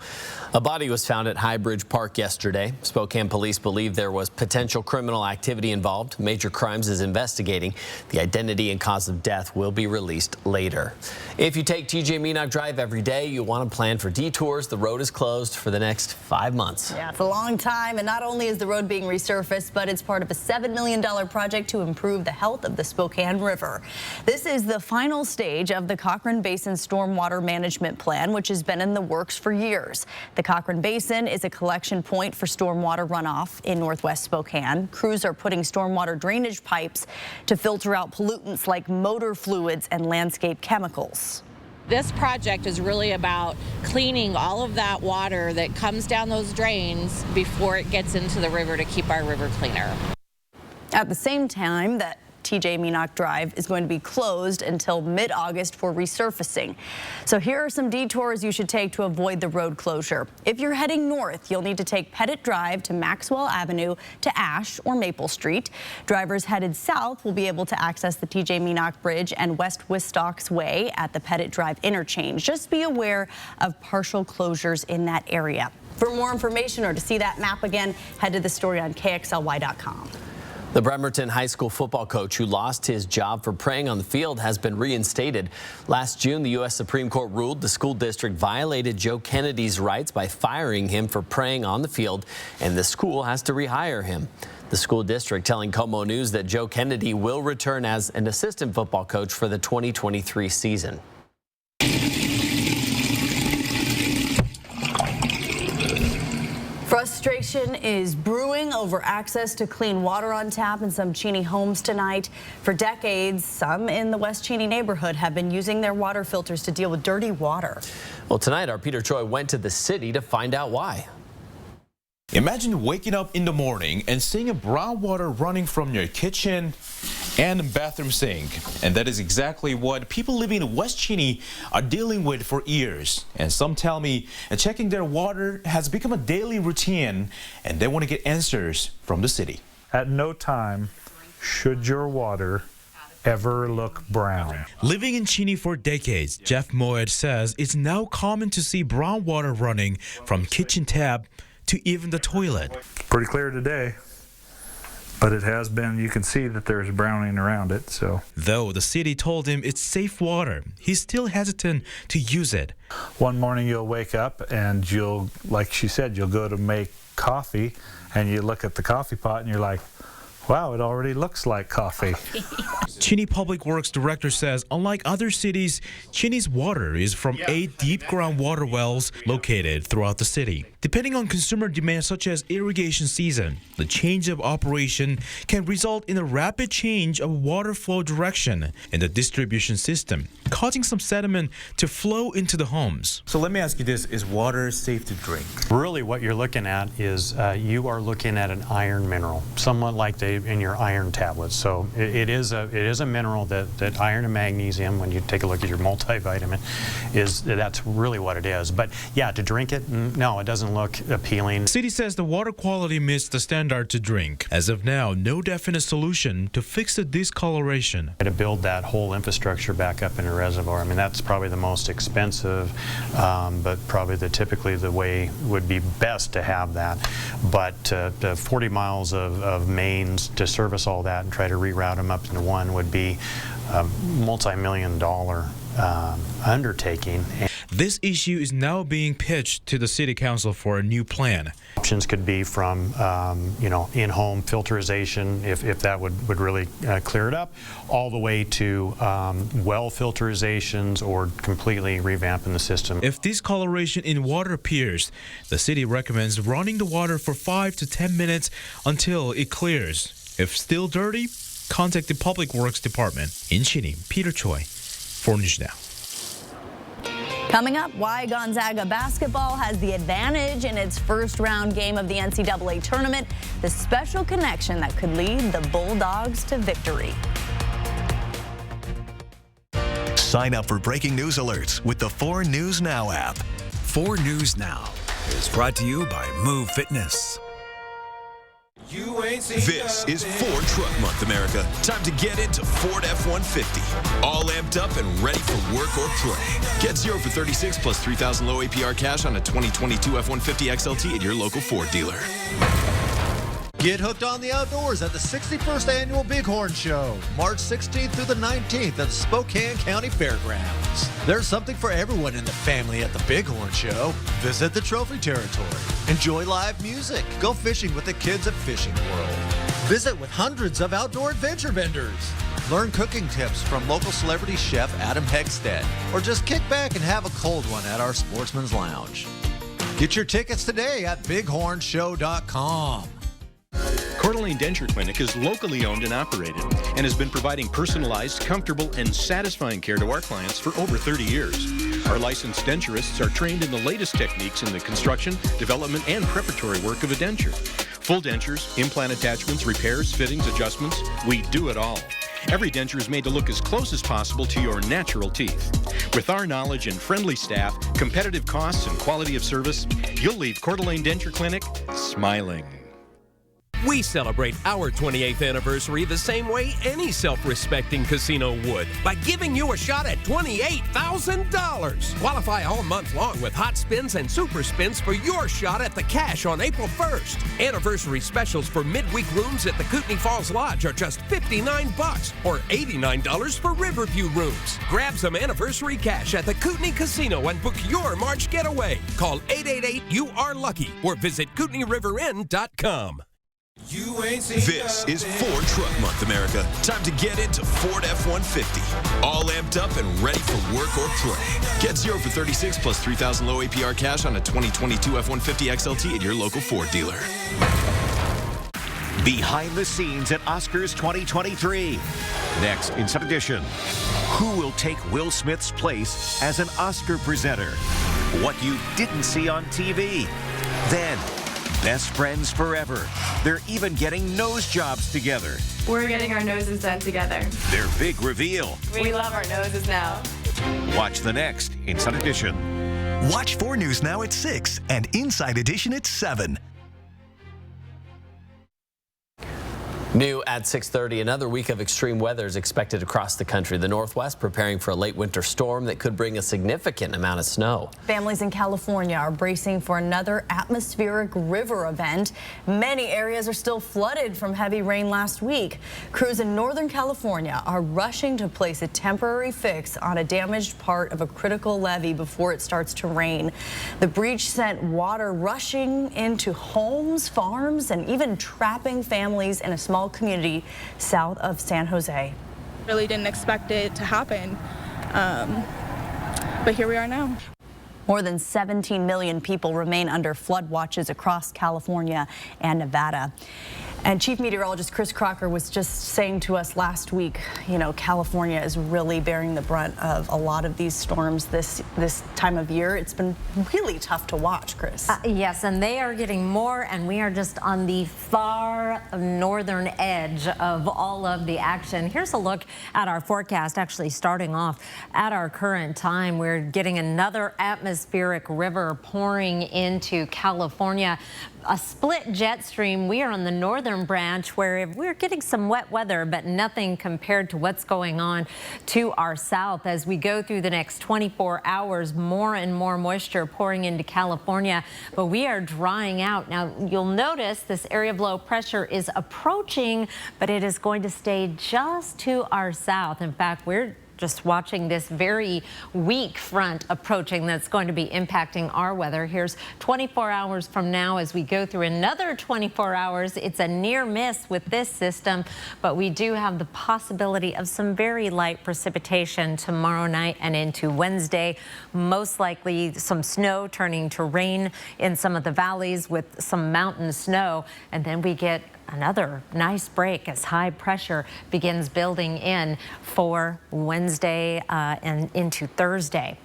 [SPEAKER 1] A body was found at High Bridge Park yesterday. Spokane police believe there was potential criminal activity involved. Major Crimes is investigating. The identity and cause of death will be released later. If you take TJ Meanock Drive every day, you want to plan for detours. The road is closed for the next 5 months.
[SPEAKER 3] Yeah, it's a long time, and not only is the road being resurfaced, but it's part of a $7 million project to improve the health of the Spokane River. This is the final stage of the Cochrane Basin Stormwater Management Plan, which has been in the works for years. The Cochrane Basin is a collection point for stormwater runoff in northwest Spokane. Crews are putting stormwater drainage pipes to filter out pollutants like motor fluids and landscape chemicals.
[SPEAKER 6] This project is really about cleaning all of that water that comes down those drains before it gets into the river to keep our river cleaner.
[SPEAKER 3] At the same time that TJ Meanock Drive is going to be closed until mid-August for resurfacing. So here are some detours you should take to avoid the road closure. If you're heading north, you'll need to take Pettit Drive to Maxwell Avenue to Ash or Maple Street. Drivers headed south will be able to access the TJ Meanock Bridge and West Wistocks Way at the Pettit Drive interchange. Just be aware of partial closures in that area. For more information or to see that map again, head to the story on KXLY.com.
[SPEAKER 1] The Bremerton High School football coach who lost his job for praying on the field has been reinstated. Last June, the U.S. Supreme Court ruled the school district violated Joe Kennedy's rights by firing him for praying on the field, and the school has to rehire him. The school district telling KOMO News that Joe Kennedy will return as an assistant football coach for the 2023 season.
[SPEAKER 3] Frustration is brewing over access to clean water on tap in some Cheney homes tonight. For decades, some in the West Cheney neighborhood have been using their water filters to deal with dirty water.
[SPEAKER 1] Well, tonight, our Peter Troy went to the city to find out why.
[SPEAKER 9] Imagine waking up in the morning and seeing a brown water running from your kitchen and bathroom sink. And that is exactly what people living in West Cheney are dealing with for years. And some tell me checking their water has become a daily routine, and they want to get answers from the city.
[SPEAKER 12] At no time should your water ever look brown.
[SPEAKER 13] Living in Cheney for decades, Jeff Moed says it's now common to see brown water running from kitchen tap to even the toilet.
[SPEAKER 12] Pretty clear today, but it has been, you can see that there's browning around it, so.
[SPEAKER 13] Though the city told him it's safe water, he's still hesitant to use it.
[SPEAKER 12] One morning you'll wake up and you'll, like she said, you'll go to make coffee and you look at the coffee pot and you're like, wow, it already looks like coffee.
[SPEAKER 13] Cheney Public Works Director says, unlike other cities, Cheney's water is from 8 deep ground water wells located throughout the city. Depending on consumer demand such as irrigation season, the change of operation can result in a rapid change of water flow direction in the distribution system, causing some sediment to flow into the homes.
[SPEAKER 14] So let me ask you this, is water safe to drink?
[SPEAKER 15] Really what you're looking at is you are looking at an iron mineral, somewhat like the
[SPEAKER 2] in your iron tablets. So it is a mineral that iron and magnesium, when you take a look at your multivitamin, that's really what it is. But yeah, to drink it, no, it doesn't look appealing.
[SPEAKER 13] The city says the water quality meets the standard to drink. As of now, no definite solution to fix the discoloration.
[SPEAKER 2] To build that whole infrastructure back up in a reservoir, I mean, that's probably the most expensive, but probably typically the way would be best to have that. But 40 miles of mains to service all that and try to reroute them up into one would be a multi-million-dollar undertaking.
[SPEAKER 13] This issue is now being pitched to the City Council for a new plan.
[SPEAKER 2] Options could be from, in-home filterization, if that would really clear it up, all the way to well filterizations or completely revamping the system.
[SPEAKER 13] If discoloration in water appears, the city recommends running the water for 5 to 10 minutes until it clears. If still dirty, contact the Public Works Department. In Chinny, Peter Choi, 4 News Now.
[SPEAKER 3] Coming up, why Gonzaga basketball has the advantage in its first round game of the NCAA tournament, the special connection that could lead the Bulldogs to victory.
[SPEAKER 10] Sign up for breaking news alerts with the 4 News Now app.
[SPEAKER 5] 4 News Now is brought to you by Move Fitness.
[SPEAKER 11] This is Ford Truck Month, America. Time to get into Ford F-150. All amped up and ready for work or play. Get 0 for 36 plus $3,000 low APR cash on a 2022 F-150 XLT at your local Ford dealer.
[SPEAKER 15] Get hooked on the outdoors at the 61st Annual Bighorn Show, March 16th through the 19th at the Spokane County Fairgrounds. There's something for everyone in the family at the Bighorn Show. Visit the Trophy Territory. Enjoy live music. Go fishing with the kids at Fishing World. Visit with hundreds of outdoor adventure vendors. Learn cooking tips from local celebrity chef Adam Hegstead, or just kick back and have a cold one at our Sportsman's Lounge. Get your tickets today at bighornshow.com.
[SPEAKER 16] Coeur d'Alene Denture Clinic is locally owned and operated and has been providing personalized, comfortable, and satisfying care to our clients for over 30 years. Our licensed denturists are trained in the latest techniques in the construction, development, and preparatory work of a denture. Full dentures, implant attachments, repairs, fittings, adjustments, we do it all. Every denture is made to look as close as possible to your natural teeth. With our knowledge and friendly staff, competitive costs, and quality of service, you'll leave Coeur d'Alene Denture Clinic smiling.
[SPEAKER 18] We celebrate our 28th anniversary the same way any self-respecting casino would, by giving you a shot at $28,000. Qualify all month long with hot spins and super spins for your shot at the cash on April 1st. Anniversary specials for midweek rooms at the Kootenai Falls Lodge are just $59 or $89 for Riverview rooms. Grab some anniversary cash at the Kootenai Casino and book your March getaway. Call 888-YOU-ARE-LUCKY or visit KootenaiRiverInn.com.
[SPEAKER 11] This is Ford Truck Month, America. Time to get into Ford F-150. All amped up and ready for work or play. Get 0 for 36 plus $3,000 low APR cash on a 2022 F-150 XLT at your local Ford dealer.
[SPEAKER 19] Behind the scenes at Oscars 2023. Next, Inside Edition. Who will take Will Smith's place as an Oscar presenter? What you didn't see on TV. Then, best friends forever. They're even getting nose jobs together.
[SPEAKER 20] We're getting our noses done together.
[SPEAKER 19] Their big reveal.
[SPEAKER 20] We love our noses now.
[SPEAKER 19] Watch the next Inside Edition.
[SPEAKER 10] Watch 4 News Now at 6 and Inside Edition at 7.
[SPEAKER 1] New at 6:30, another week of extreme weather is expected across the country. The Northwest preparing for a late winter storm that could bring a significant amount of snow.
[SPEAKER 3] Families in California are bracing for another atmospheric river event. Many areas are still flooded from heavy rain last week. Crews in Northern California are rushing to place a temporary fix on a damaged part of a critical levee before it starts to rain. The breach sent water rushing into homes, farms, and even trapping families in a small community south of San Jose.
[SPEAKER 20] Really didn't expect it to happen, but here we are now.
[SPEAKER 3] More than 17 million people remain under flood watches across California and Nevada.
[SPEAKER 34] And Chief Meteorologist Chris Crocker was just saying to us last week, you know, California is really bearing the brunt of a lot of these storms this time of year. It's been really tough to watch, Chris.
[SPEAKER 4] Yes, and they are getting more, and we are just on the far northern edge of all of the action. Here's a look at our forecast, actually starting off at our current time. We're getting another atmospheric river pouring into California. A split jet stream. We are on the northern branch where we're getting some wet weather, but nothing compared to what's going on to our south. As we go through the next 24 hours, more and more moisture pouring into California, but we are drying out. Now, you'll notice this area of low pressure is approaching, but it is going to stay just to our south. In fact, we're just watching this very weak front approaching that's going to be impacting our weather. Here's 24 hours from now as we go through another 24 hours. It's a near miss with this system, but we do have the possibility of some very light precipitation tomorrow night and into Wednesday. Most likely some snow turning to rain in some of the valleys with some mountain snow, and then we get another nice break as high pressure begins building in for Wednesday and into Thursday.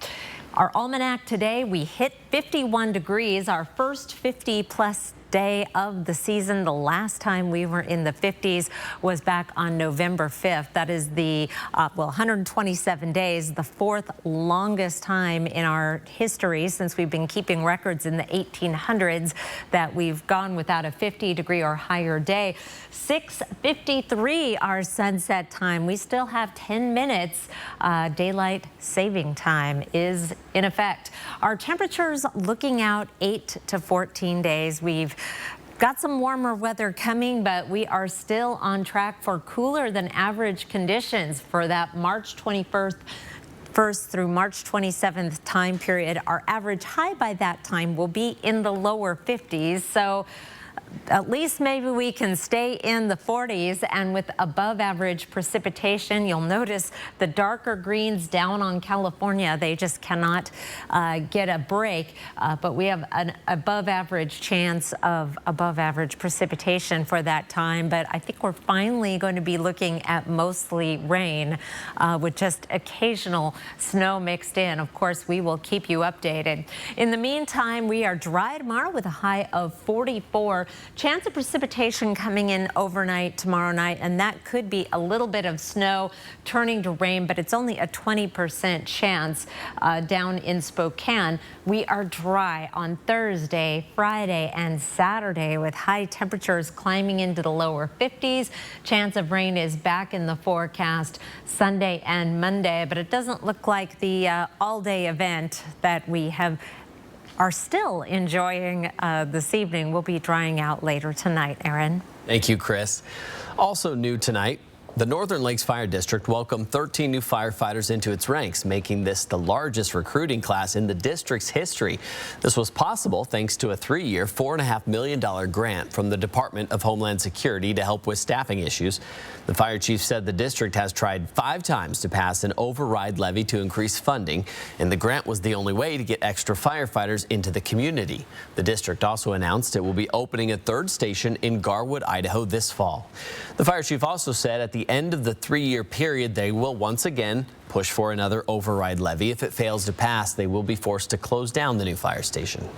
[SPEAKER 4] Our almanac today, we hit 51 degrees, our first 50-plus day of the season. The last time we were in the 50s was back on November 5th. That is the, 127 days, the fourth longest time in our history since we've been keeping records in the 1800s that we've gone without a 50-degree or higher day. 6:53 our sunset time. We still have 10 minutes. Daylight saving time is in effect. Our temperatures looking out 8 to 14 days. We've got some warmer weather coming, but we are still on track for cooler than average conditions for that March 21st through March 27th time period. Our average high by that time will be in the lower 50s. So at least maybe we can stay in the 40s, and with above average precipitation. You'll notice the darker greens down on California. They just cannot get a break, but we have an above average chance of above average precipitation for that time. But I think we're finally going to be looking at mostly rain with just occasional snow mixed in. Of course, we will keep you updated. In the meantime, we are dry tomorrow with a high of 44. Chance of precipitation coming in overnight tomorrow night, and that could be a little bit of snow turning to rain, but it's only a 20% chance down in Spokane. We are dry on Thursday, Friday, and Saturday with high temperatures climbing into the lower 50s. Chance of rain is back in the forecast Sunday and Monday, but it doesn't look like the all-day event that we are still enjoying this evening. We'll be drying out later tonight. Aaron.
[SPEAKER 1] Thank you, Chris. Also new tonight, the Northern Lakes Fire District welcomed 13 new firefighters into its ranks, making this the largest recruiting class in the district's history. This was possible thanks to a 3-year, $4.5 million grant from the Department of Homeland Security to help with staffing issues. The fire chief said the district has tried 5 times to pass an override levy to increase funding, and the grant was the only way to get extra firefighters into the community. The district also announced it will be opening a 3rd station in Garwood, Idaho this fall. The fire chief also said at the end of the 3-year period, they will once again push for another override levy. If it fails to pass, they will be forced to close down the new fire station.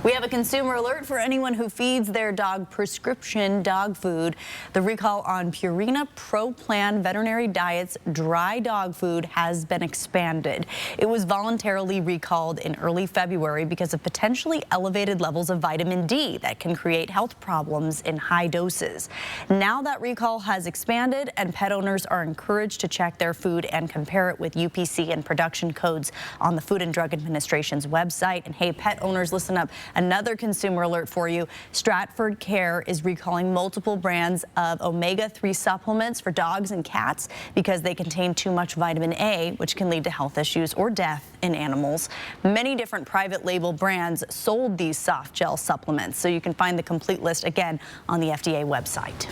[SPEAKER 34] We have a consumer alert for anyone who feeds their dog prescription dog food. The recall on Purina Pro Plan Veterinary Diets dry dog food has been expanded. It was voluntarily recalled in early February because of potentially elevated levels of vitamin D that can create health problems in high doses. Now that recall has expanded, and pet owners are encouraged to check their food and compare it with UPC and production codes on the Food and Drug Administration's website. And hey, pet owners, listen up. Another consumer alert for you. Stratford Care is recalling multiple brands of omega-3 supplements for dogs and cats because they contain too much vitamin A, which can lead to health issues or death in animals. Many different private label brands sold these soft gel supplements, so you can find the complete list again on the FDA website.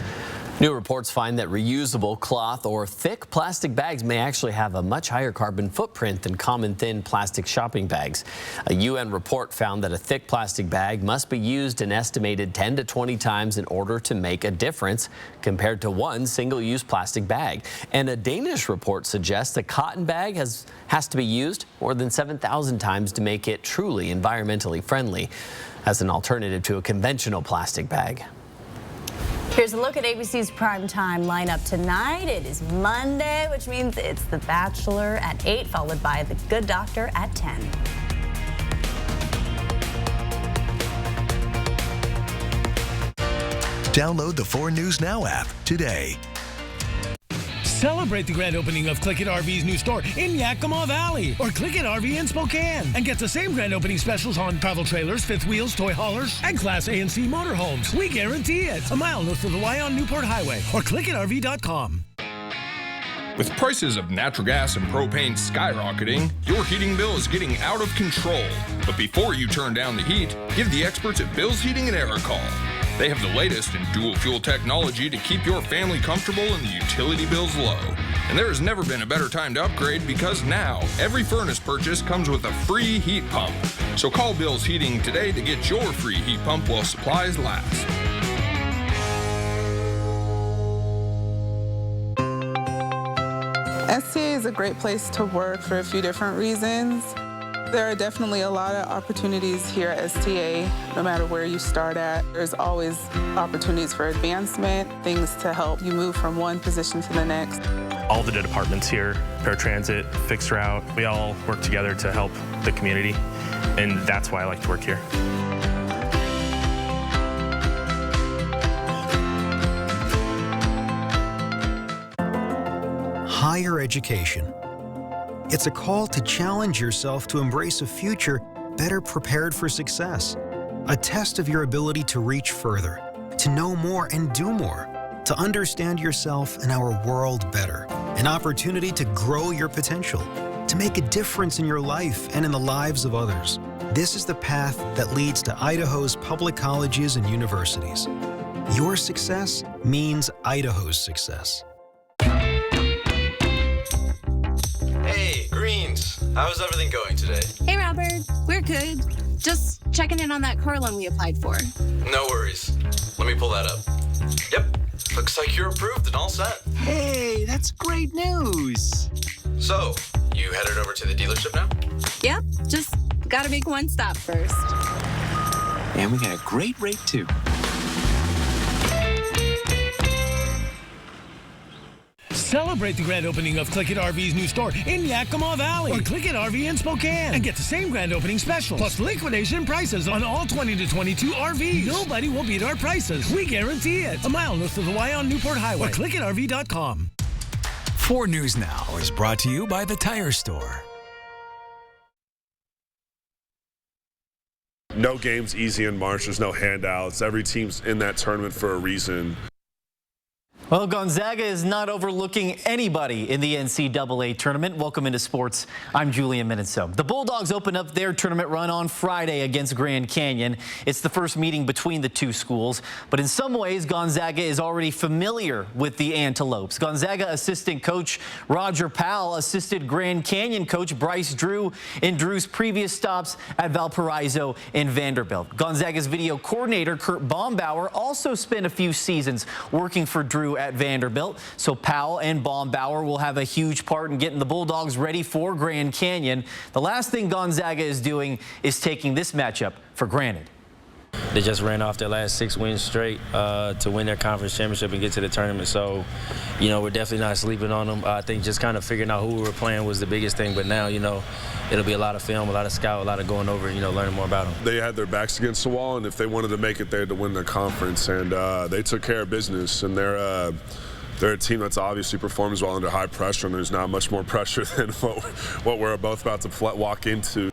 [SPEAKER 1] New reports find that reusable cloth or thick plastic bags may actually have a much higher carbon footprint than common thin plastic shopping bags. A UN report found that a thick plastic bag must be used an estimated 10 to 20 times in order to make a difference compared to one single-use plastic bag. And a Danish report suggests a cotton bag has to be used more than 7,000 times to make it truly environmentally friendly as an alternative to a conventional plastic bag.
[SPEAKER 34] Here's a look at ABC's primetime lineup tonight. It is Monday, which means it's The Bachelor at 8, followed by The Good Doctor at 10.
[SPEAKER 10] Download the 4 News Now app today.
[SPEAKER 7] Celebrate the grand opening of Click It RV's new store in Yakima Valley, or Click It RV in Spokane, and get the same grand opening specials on travel trailers, fifth wheels, toy haulers, and Class A and C motorhomes. We guarantee it. A mile north of the Y on Newport Highway, or clickitrv.com.
[SPEAKER 8] With prices of natural gas and propane skyrocketing, your heating bill is getting out of control. But before you turn down the heat, give the experts at Bill's Heating and Air a call. They have the latest in dual fuel technology to keep your family comfortable and the utility bills low. And there has never been a better time to upgrade, because now every furnace purchase comes with a free heat pump. So call Bill's Heating today to get your free heat pump while supplies last.
[SPEAKER 17] STA is a great place to work for a few different reasons. There are definitely a lot of opportunities here at STA, no matter where you start at. There's always opportunities for advancement, things to help you move from one position to the next.
[SPEAKER 21] All the departments here, paratransit, fixed route, we all work together to help the community, and that's why I like to work here.
[SPEAKER 22] Higher education. It's a call to challenge yourself to embrace a future better prepared for success. A test of your ability to reach further, to know more and do more, to understand yourself and our world better. An opportunity to grow your potential, to make a difference in your life and in the lives of others. This is the path that leads to Idaho's public colleges and universities. Your success means Idaho's success.
[SPEAKER 23] Hey, Greens. How's everything going today?
[SPEAKER 24] Hey, Robert. We're good. Just checking in on that car loan we applied for.
[SPEAKER 23] No worries. Let me pull that up. Yep. Looks like you're approved and all set.
[SPEAKER 24] Hey, that's great news.
[SPEAKER 23] So, you headed over to the dealership now?
[SPEAKER 24] Yep. Just gotta make one stop first. And we got a great rate, too.
[SPEAKER 7] Celebrate the grand opening of Click It RV's new store in Yakima Valley, or Click It RV in Spokane, and get the same grand opening special, plus liquidation prices on all 20 to 22 RVs. Nobody will beat our prices. We guarantee it. A mile north of the Y on Newport Highway, or clickitrv.com.
[SPEAKER 5] 4 News Now is brought to you by The Tire Store.
[SPEAKER 25] No game's easy in March. There's no handouts. Every team's in that tournament for a reason.
[SPEAKER 26] Well, Gonzaga is not overlooking anybody in the NCAA tournament. Welcome into sports. I'm Julian Minitso. The Bulldogs open up their tournament run on Friday against Grand Canyon. It's the first meeting between the two schools, but in some ways, Gonzaga is already familiar with the Antelopes. Gonzaga assistant coach Roger Powell assisted Grand Canyon coach Bryce Drew in Drew's previous stops at Valparaiso and Vanderbilt. Gonzaga's video coordinator Kurt Baumbauer also spent a few seasons working for Drew at Vanderbilt, so Powell and Baumbauer will have a huge part in getting the Bulldogs ready for Grand Canyon. The last thing Gonzaga is doing is taking this matchup for granted.
[SPEAKER 27] They just ran off their last 6 wins straight to win their conference championship and get to the tournament. So, you know, we're definitely not sleeping on them. I think just kind of figuring out who we were playing was the biggest thing. But now, you know, it'll be a lot of film, a lot of scout, a lot of going over, you know, learning more about them.
[SPEAKER 25] They had their backs against the wall, and if they wanted to make it, they had to win their conference. And they took care of business. And they're a team that's obviously performs well under high pressure, and there's not much more pressure than what we're both about to walk into.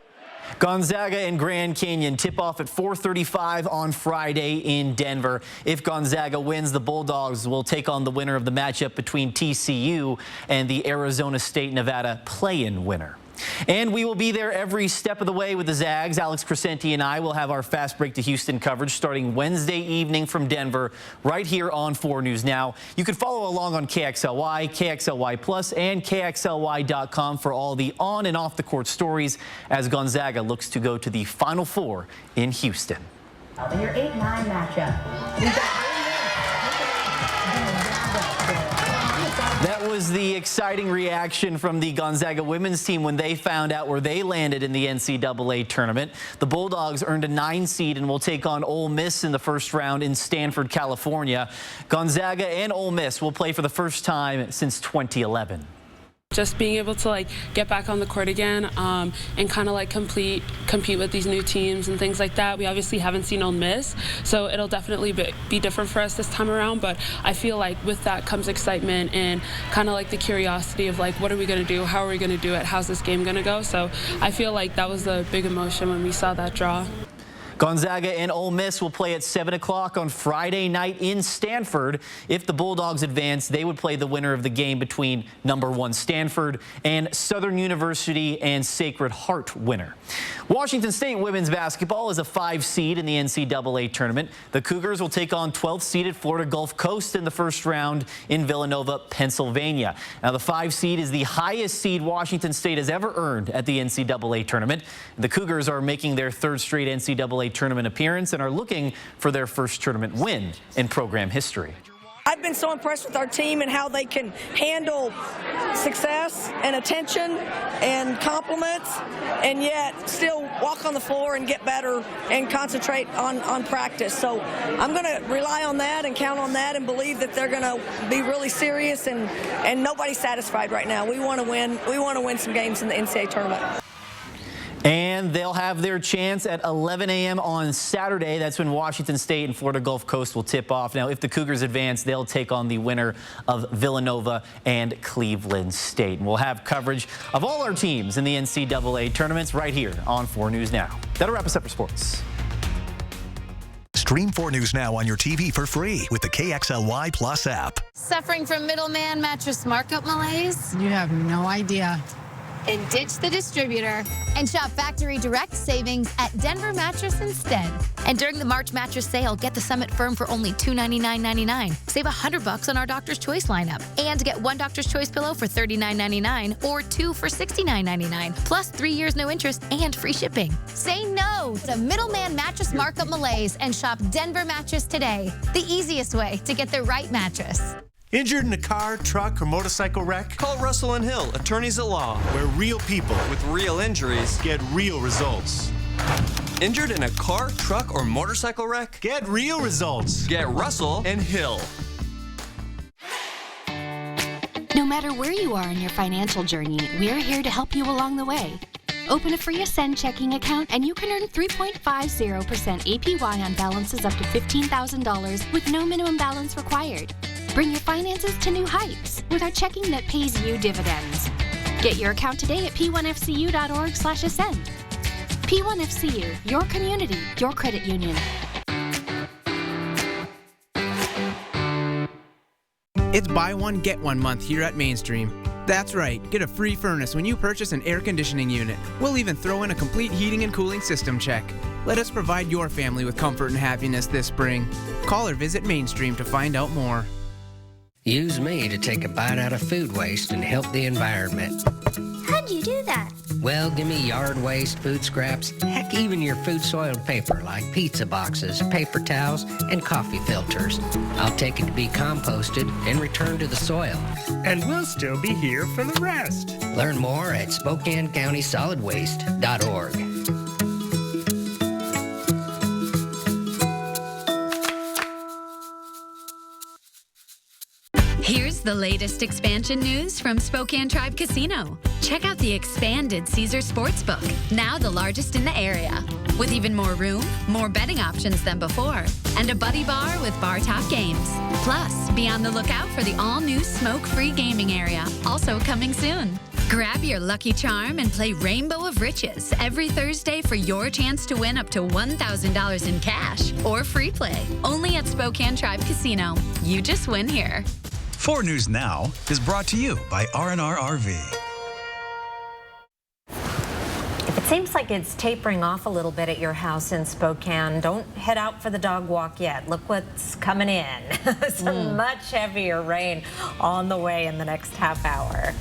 [SPEAKER 26] Gonzaga and Grand Canyon tip off at 4:35 on Friday in Denver. If Gonzaga wins, the Bulldogs will take on the winner of the matchup between TCU and the Arizona State-Nevada play-in winner. And we will be there every step of the way with the Zags. Alex Crescenti and I will have our Fast Break to Houston coverage starting Wednesday evening from Denver right here on 4 News Now. You can follow along on KXLY, KXLY Plus, and KXLY.com for all the on and off the court stories as Gonzaga looks to go to the Final Four in Houston.
[SPEAKER 2] In your 8-9 matchup,
[SPEAKER 26] that was the exciting reaction from the Gonzaga women's team when they found out where they landed in the NCAA tournament. The Bulldogs earned a 9 seed and will take on Ole Miss in the first round in Stanford, California. Gonzaga and Ole Miss will play for the first time since 2011.
[SPEAKER 6] Just being able to get back on the court again and kind of compete with these new teams and things like that. We obviously haven't seen Ole Miss, so it'll definitely be different for us this time around. But I feel like with that comes excitement and kind of the curiosity of what are we going to do? How are we going to do it? How's this game going to go? So I feel like that was the big emotion when we saw that draw.
[SPEAKER 26] Gonzaga and Ole Miss will play at 7 o'clock on Friday night in Stanford. If the Bulldogs advance, they would play the winner of the game between #1 Stanford and Southern University and Sacred Heart winner. Washington State women's basketball is a 5 seed in the NCAA tournament. The Cougars will take on 12th-seeded Florida Gulf Coast in the first round in Villanova, Pennsylvania. Now, the 5 seed is the highest seed Washington State has ever earned at the NCAA tournament. The Cougars are making their 3rd straight NCAA tournament appearance and are looking for their first tournament win in program history.
[SPEAKER 9] I've been so impressed with our team and how they can handle success and attention and compliments and yet still walk on the floor and get better and concentrate on practice. So I'm going to rely on that and count on that and believe that they're going to be really serious and nobody's satisfied right now. We want to win. We want to win some games in the NCAA tournament.
[SPEAKER 26] And they'll have their chance at 11 a.m. on Saturday. That's when Washington State and Florida Gulf Coast will tip off. Now, if the Cougars advance, they'll take on the winner of Villanova and Cleveland State. And we'll have coverage of all our teams in the NCAA tournaments right here on 4 News Now. That'll wrap us up for sports.
[SPEAKER 10] Stream 4 News Now on your TV for free with the KXLY Plus app.
[SPEAKER 12] Suffering from middleman mattress markup malaise?
[SPEAKER 13] You have no idea.
[SPEAKER 12] And ditch the distributor and shop factory direct savings at Denver Mattress instead. And during the March mattress sale, get the Summit Firm for only $299.99. Save $100 on our Doctor's Choice lineup. And get 1 Doctor's Choice pillow for $39.99 or 2 for $69.99. Plus 3 years no interest and free shipping. Say no to middleman mattress markup malaise and shop Denver Mattress today. The easiest way to get the right mattress.
[SPEAKER 14] Injured in a car, truck, or motorcycle wreck?
[SPEAKER 15] Call Russell and Hill, attorneys at law.
[SPEAKER 14] Where real people
[SPEAKER 15] with real injuries
[SPEAKER 14] get real results.
[SPEAKER 15] Injured in a car, truck, or motorcycle wreck?
[SPEAKER 14] Get real results.
[SPEAKER 15] Get Russell and Hill.
[SPEAKER 16] No matter where you are in your financial journey, we're here to help you along the way. Open a free Ascend checking account and you can earn 3.50% APY on balances up to $15,000 with no minimum balance required. Bring your finances to new heights with our checking that pays you dividends. Get your account today at p1fcu.org/ascend. P1FCU, your community, your credit union.
[SPEAKER 28] It's buy one, get one month here at Mainstream. That's right, get a free furnace when you purchase an air conditioning unit. We'll even throw in a complete heating and cooling system check. Let us provide your family with comfort and happiness this spring. Call or visit Mainstream to find out more.
[SPEAKER 29] Use me to take a bite out of food waste and help the environment.
[SPEAKER 30] How'd you do that?
[SPEAKER 29] Well, give me yard waste, food scraps, heck, even your food-soiled paper like pizza boxes, paper towels, and coffee filters. I'll take it to be composted and returned to the soil.
[SPEAKER 7] And we'll still be here for the rest.
[SPEAKER 29] Learn more at SpokaneCountySolidWaste.org.
[SPEAKER 31] Here's the latest expansion news from Spokane Tribe Casino. Check out the expanded Caesars Sportsbook, now the largest in the area. With even more room, more betting options than before, and a buddy bar with bar top games. Plus, be on the lookout for the all-new smoke-free gaming area, also coming soon. Grab your lucky charm and play Rainbow of Riches every Thursday for your chance to win up to $1,000 in cash or free play. Only at Spokane Tribe Casino. You just win here.
[SPEAKER 5] 4 News Now is brought to you by R&R RV.
[SPEAKER 1] It seems like it's tapering off a little bit at your house in Spokane. Don't head out for the dog walk yet. Look what's coming in. Some much heavier rain on the way in the next half hour.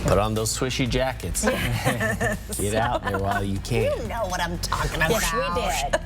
[SPEAKER 3] Put on those swishy jackets. Get out there while you can.
[SPEAKER 1] You know what I'm talking about.
[SPEAKER 2] Yes, we did.